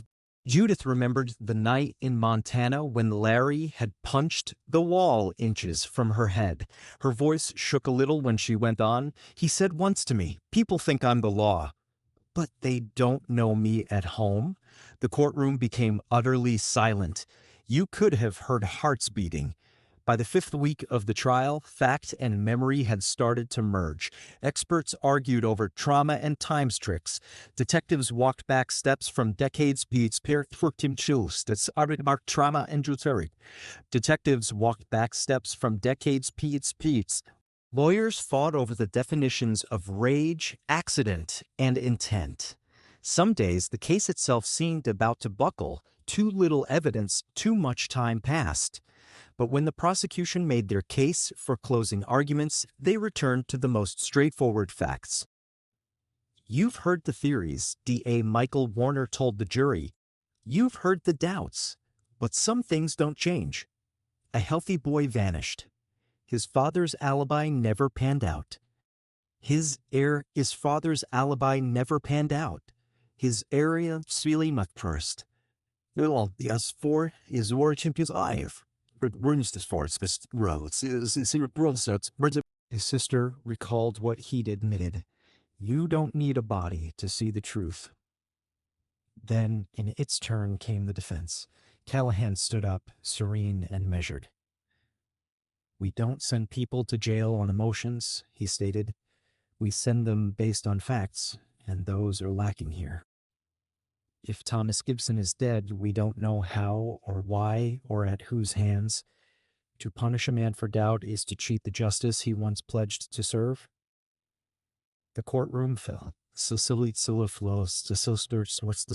Judith remembered the night in Montana when Larry had punched the wall inches from her head. Her voice shook a little when she went on. He said once to me, "People think I'm the law, but they don't know me at home." The courtroom became utterly silent. You could have heard hearts beating. By the fifth week of the trial, fact and memory had started to merge. Experts argued over trauma and times tricks. Detectives walked back steps from decades that's marked trauma and juteri. Detectives walked back steps from decades. Lawyers fought over the definitions of rage, accident, and intent. Some days the case itself seemed about to buckle. Too little evidence, too much time passed. But when the prosecution made their case for closing arguments, they returned to the most straightforward facts. "You've heard the theories," DA Michael Warner told the jury. "You've heard the doubts. But some things don't change. A healthy boy vanished. His father's alibi never panned out. His father's alibi never panned out. His area really much first. Well, the S4 is war champions alive. Runs this for its roads. His sister recalled what he'd admitted. You don't need a body to see the truth. Then, in its turn, came the defense. Callahan stood up, serene and measured. "We don't send people to jail on emotions," he stated. "We send them based on facts, and those are lacking here. If Thomas Gibson is dead, we don't know how or why or at whose hands. To punish a man for doubt is to cheat the justice he once pledged to serve." The courtroom fell. What's the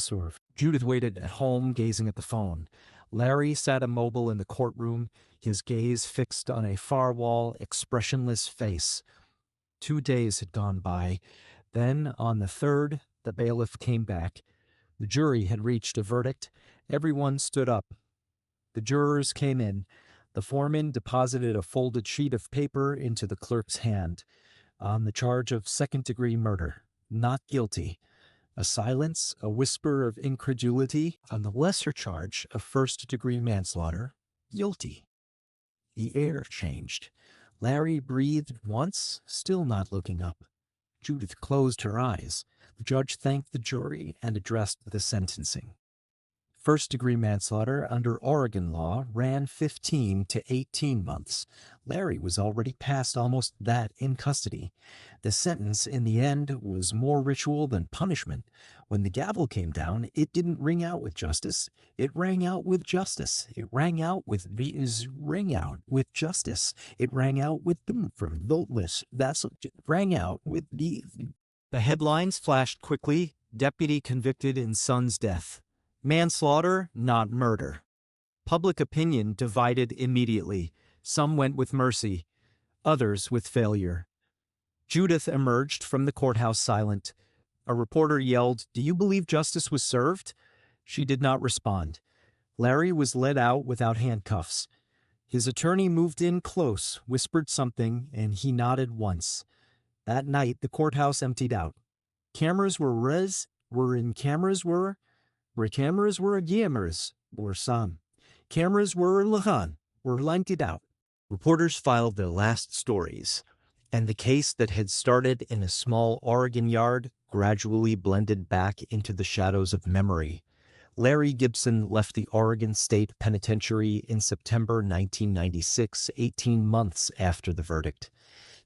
serve? Judith waited at home, gazing at the phone. Larry sat immobile in the courtroom, his gaze fixed on a far wall, expressionless face. 2 days had gone by. Then, on the third, the bailiff came back. The jury had reached a verdict. Everyone stood up. The jurors came in. The foreman deposited a folded sheet of paper into the clerk's hand. On the charge of second-degree murder. Not guilty. A silence, a whisper of incredulity. On the lesser charge of first-degree manslaughter. Guilty. The air changed. Larry breathed once, still not looking up. Judith closed her eyes. The judge thanked the jury and addressed the sentencing. First-degree manslaughter under Oregon law ran 15 to 18 months. Larry was already past almost that in custody. The sentence, in the end, was more ritual than punishment. When the gavel came down, it didn't ring out with justice. It rang out with justice. It rang out with justice. It rang out with them from voteless. Rang out with the. The headlines flashed quickly. Deputy convicted in son's death. Manslaughter, not murder. Public opinion divided immediately. Some went with mercy, others with failure. Judith emerged from the courthouse silent. A reporter yelled, "Do you believe justice was served?" She did not respond. Larry was led out without handcuffs. His attorney moved in close, whispered something, and he nodded once. That night, the courthouse emptied out. Cameras were gamers, or some. Cameras were lighted out. Reporters filed their last stories, and the case that had started in a small Oregon yard gradually blended back into the shadows of memory. Larry Gibson left the Oregon State Penitentiary in September 1996, 18 months after the verdict.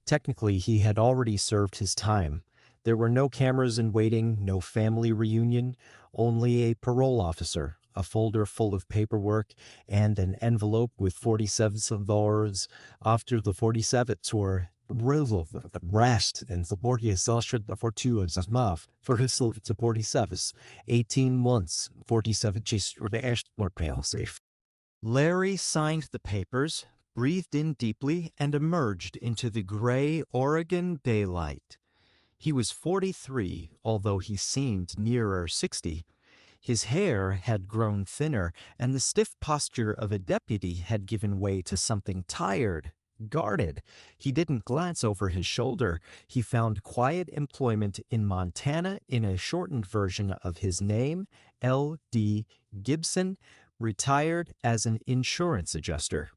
Technically, he had already served his time. There were no cameras in waiting, no family reunion, only a parole officer, a folder full of paperwork, and an envelope with $47 after the 47s were rest and support exhaustion for 2 years a month for his support service. 18 months, 47 days for the airport fail safe. Larry signed the papers, breathed in deeply, and emerged into the gray Oregon daylight. He was 43, although he seemed nearer 60. His hair had grown thinner, and the stiff posture of a deputy had given way to something tired, guarded. He didn't glance over his shoulder. He found quiet employment in Montana in a shortened version of his name, L.D. Gibson, retired as an insurance adjuster.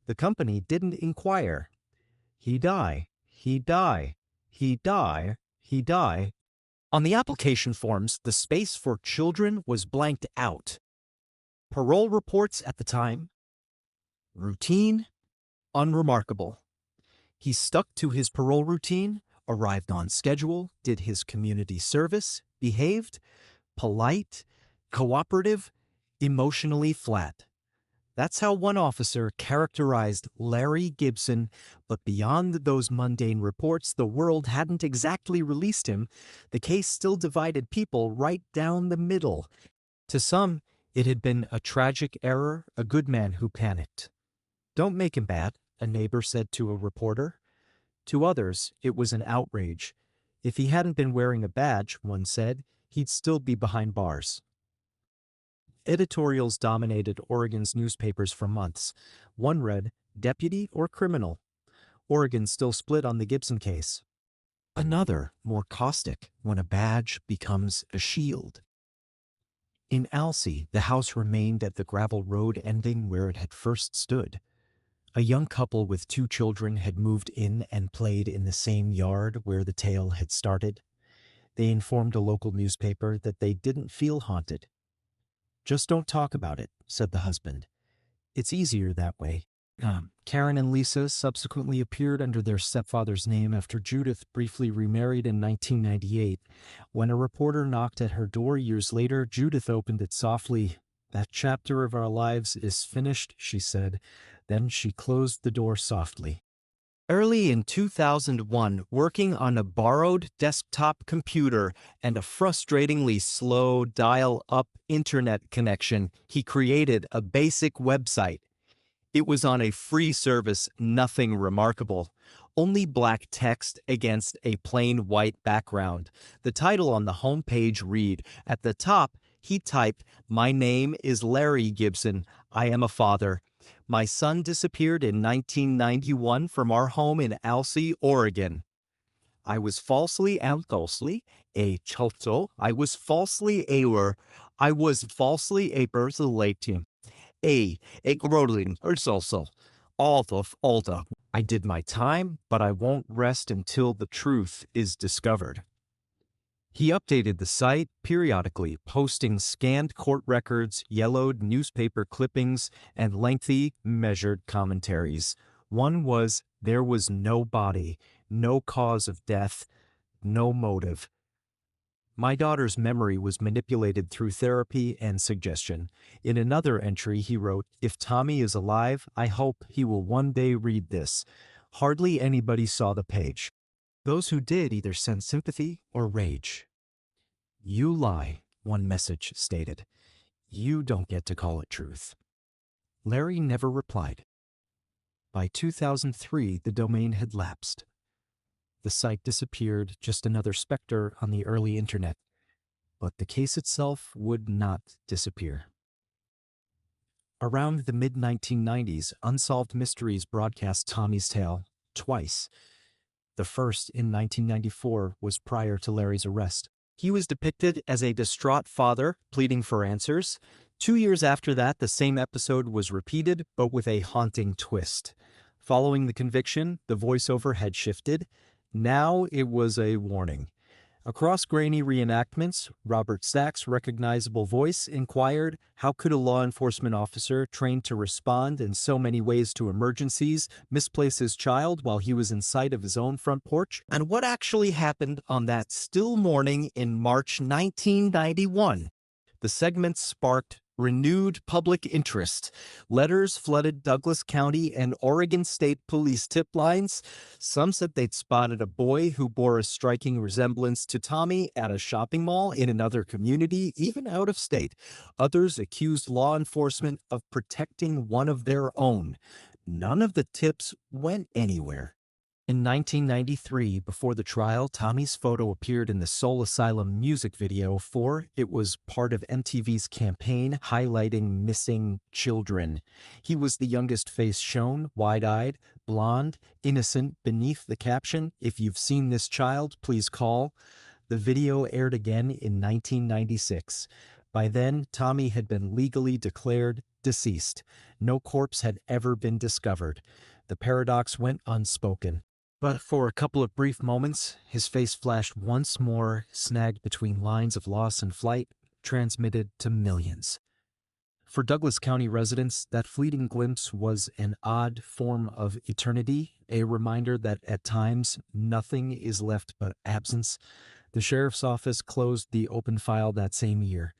The company didn't inquire. He die, he die, he die, he die. On the application forms, the space for children was blanked out. Parole reports at the time: routine, unremarkable. He stuck to his parole routine, arrived on schedule, did his community service, behaved, polite, cooperative, emotionally flat. That's how one officer characterized Larry Gibson, but beyond those mundane reports, the world hadn't exactly released him. The case still divided people right down the middle. To some, it had been a tragic error, a good man who panicked. "Don't make him bad," a neighbor said to a reporter. To others, it was an outrage. If he hadn't been wearing a badge, one said, he'd still be behind bars. Editorials dominated Oregon's newspapers for months. One read, "Deputy or criminal?" Oregon still split on the Gibson case. Another, more caustic, when a badge becomes a shield. In Alsea, the house remained at the gravel road ending where it had first stood. A young couple with 2 children had moved in and played in the same yard where the tale had started. They informed a local newspaper that they didn't feel haunted. "Just don't talk about it," said the husband. "It's easier that way." Karen and Lisa subsequently appeared under their stepfather's name after Judith briefly remarried in 1998. When a reporter knocked at her door years later, Judith opened it softly. "That chapter of our lives is finished," she said. Then she closed the door softly. Early in 2001, working on a borrowed desktop computer and a frustratingly slow dial-up internet connection, he created a basic website. It was on a free service, nothing remarkable. Only black text against a plain white background. The title on the homepage read, at the top, he typed, "My name is Larry Gibson. I am a father. My son disappeared in 1991 from our home in Alsea, Oregon. I was falsely a chalto. I was falsely a birthelating. A grodling or also. Alta. I did my time, but I won't rest until the truth is discovered." He updated the site periodically, posting scanned court records, yellowed newspaper clippings, and lengthy, measured commentaries. One was, "There was no body, no cause of death, no motive." My daughter's memory was manipulated through therapy and suggestion. In another entry, he wrote, "If Tommy is alive, I hope he will one day read this." Hardly anybody saw the page. Those who did either sent sympathy or rage. "You lie," one message stated. "You don't get to call it truth." Larry never replied. By 2003, the domain had lapsed. The site disappeared, just another specter on the early internet. But the case itself would not disappear. Around the mid-1990s, Unsolved Mysteries broadcast Tommy's Tale twice. The first, in 1994, was prior to Larry's arrest. He was depicted as a distraught father pleading for answers. 2 years after that, the same episode was repeated, but with a haunting twist. Following the conviction, the voiceover had shifted. Now it was a warning. Across grainy reenactments, Robert Stack's recognizable voice inquired, how could a law enforcement officer trained to respond in so many ways to emergencies misplace his child while he was in sight of his own front porch? And what actually happened on that still morning in March 1991? The segment sparked Renewed public interest. Letters flooded Douglas County and Oregon State Police tip lines. Some said they'd spotted a boy who bore a striking resemblance to Tommy at a shopping mall in another community, even out of state. Others accused law enforcement of protecting one of their own. None of the tips went anywhere. In 1993, before the trial, Tommy's photo appeared in the Soul Asylum music video for it was part of MTV's campaign highlighting missing children. He was the youngest face shown, wide-eyed, blonde, innocent, beneath the caption, "If you've seen this child, please call." The video aired again in 1996. By then, Tommy had been legally declared deceased. No corpse had ever been discovered. The paradox went unspoken. But for a couple of brief moments, his face flashed once more, snagged between lines of loss and flight, transmitted to millions. For Douglas County residents, that fleeting glimpse was an odd form of eternity, a reminder that at times nothing is left but absence. The sheriff's office closed the open file that same year.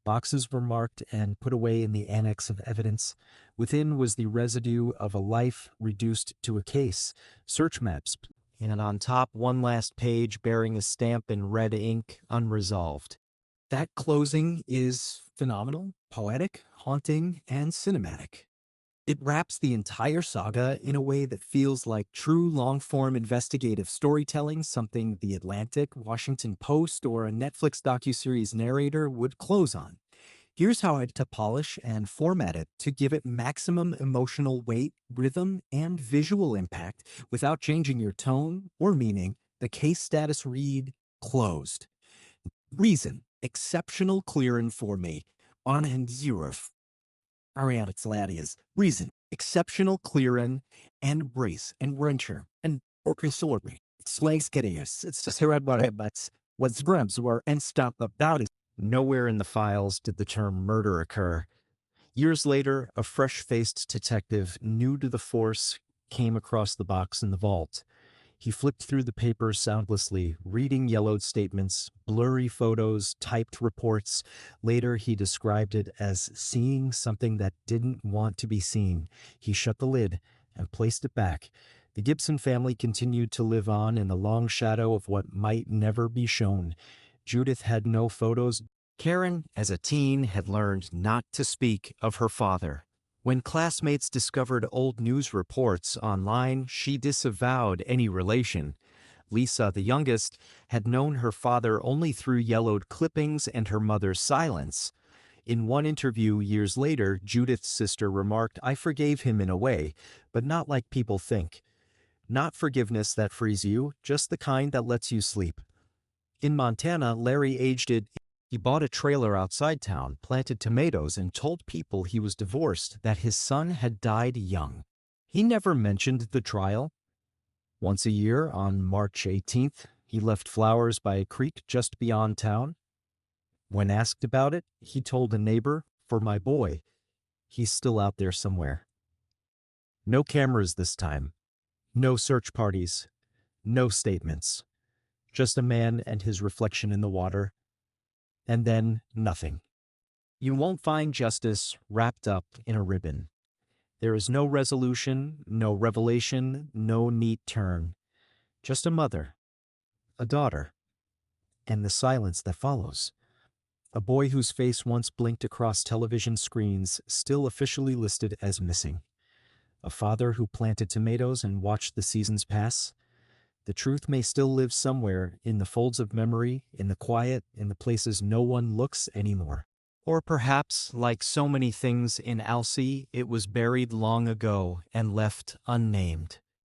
Boxes were marked and put away in the annex of evidence. Within was the residue of a life reduced to a case, search maps, and on top one last page bearing a stamp in red ink, unresolved. That closing is phenomenal, poetic, haunting, and cinematic. It wraps the entire saga in a way that feels like true long-form investigative storytelling, something The Atlantic, Washington Post, or a Netflix docuseries narrator would close on. Here's how I'd to polish and format it to give it maximum emotional weight, rhythm, and visual impact without changing your tone or meaning. The case status read, closed. Reason, exceptional clearing for me. On and zero. Ariana's Ladias. Reason, exceptional clearing and brace and wrencher and orchestrator. Slaves gettius. It's just here about it, but what's grabs were and stop about it. Nowhere in the files did the term murder occur. Years later, a fresh-faced detective new to the force came across the box in the vault. He flipped through the papers soundlessly, reading yellowed statements, blurry photos, typed reports. Later, he described it as seeing something that didn't want to be seen. He shut the lid and placed it back. The Gibson family continued to live on in the long shadow of what might never be shown. Judith had no photos. Karen, as a teen, had learned not to speak of her father. When classmates discovered old news reports online, she disavowed any relation. Lisa, the youngest, had known her father only through yellowed clippings and her mother's silence. In one interview years later, Judith's sister remarked, "I forgave him in a way, but not like people think. Not forgiveness that frees you, just the kind that lets you sleep." In Montana, Larry aged it. He bought a trailer outside town, planted tomatoes, and told people he was divorced, that his son had died young. He never mentioned the trial. Once a year, on March 18th, he left flowers by a creek just beyond town. When asked about it, he told a neighbor, "For my boy, he's still out there somewhere." No cameras this time. No search parties. No statements. Just a man and his reflection in the water. And then nothing. You won't find justice wrapped up in a ribbon. There is no resolution, no revelation, no neat turn. Just a mother, a daughter, and the silence that follows. A boy whose face once blinked across television screens, still officially listed as missing. A father who planted tomatoes and watched the seasons pass. The truth may still live somewhere in the folds of memory, in the quiet, in the places no one looks anymore. Or perhaps, like so many things in Alcee, it was buried long ago and left unnamed.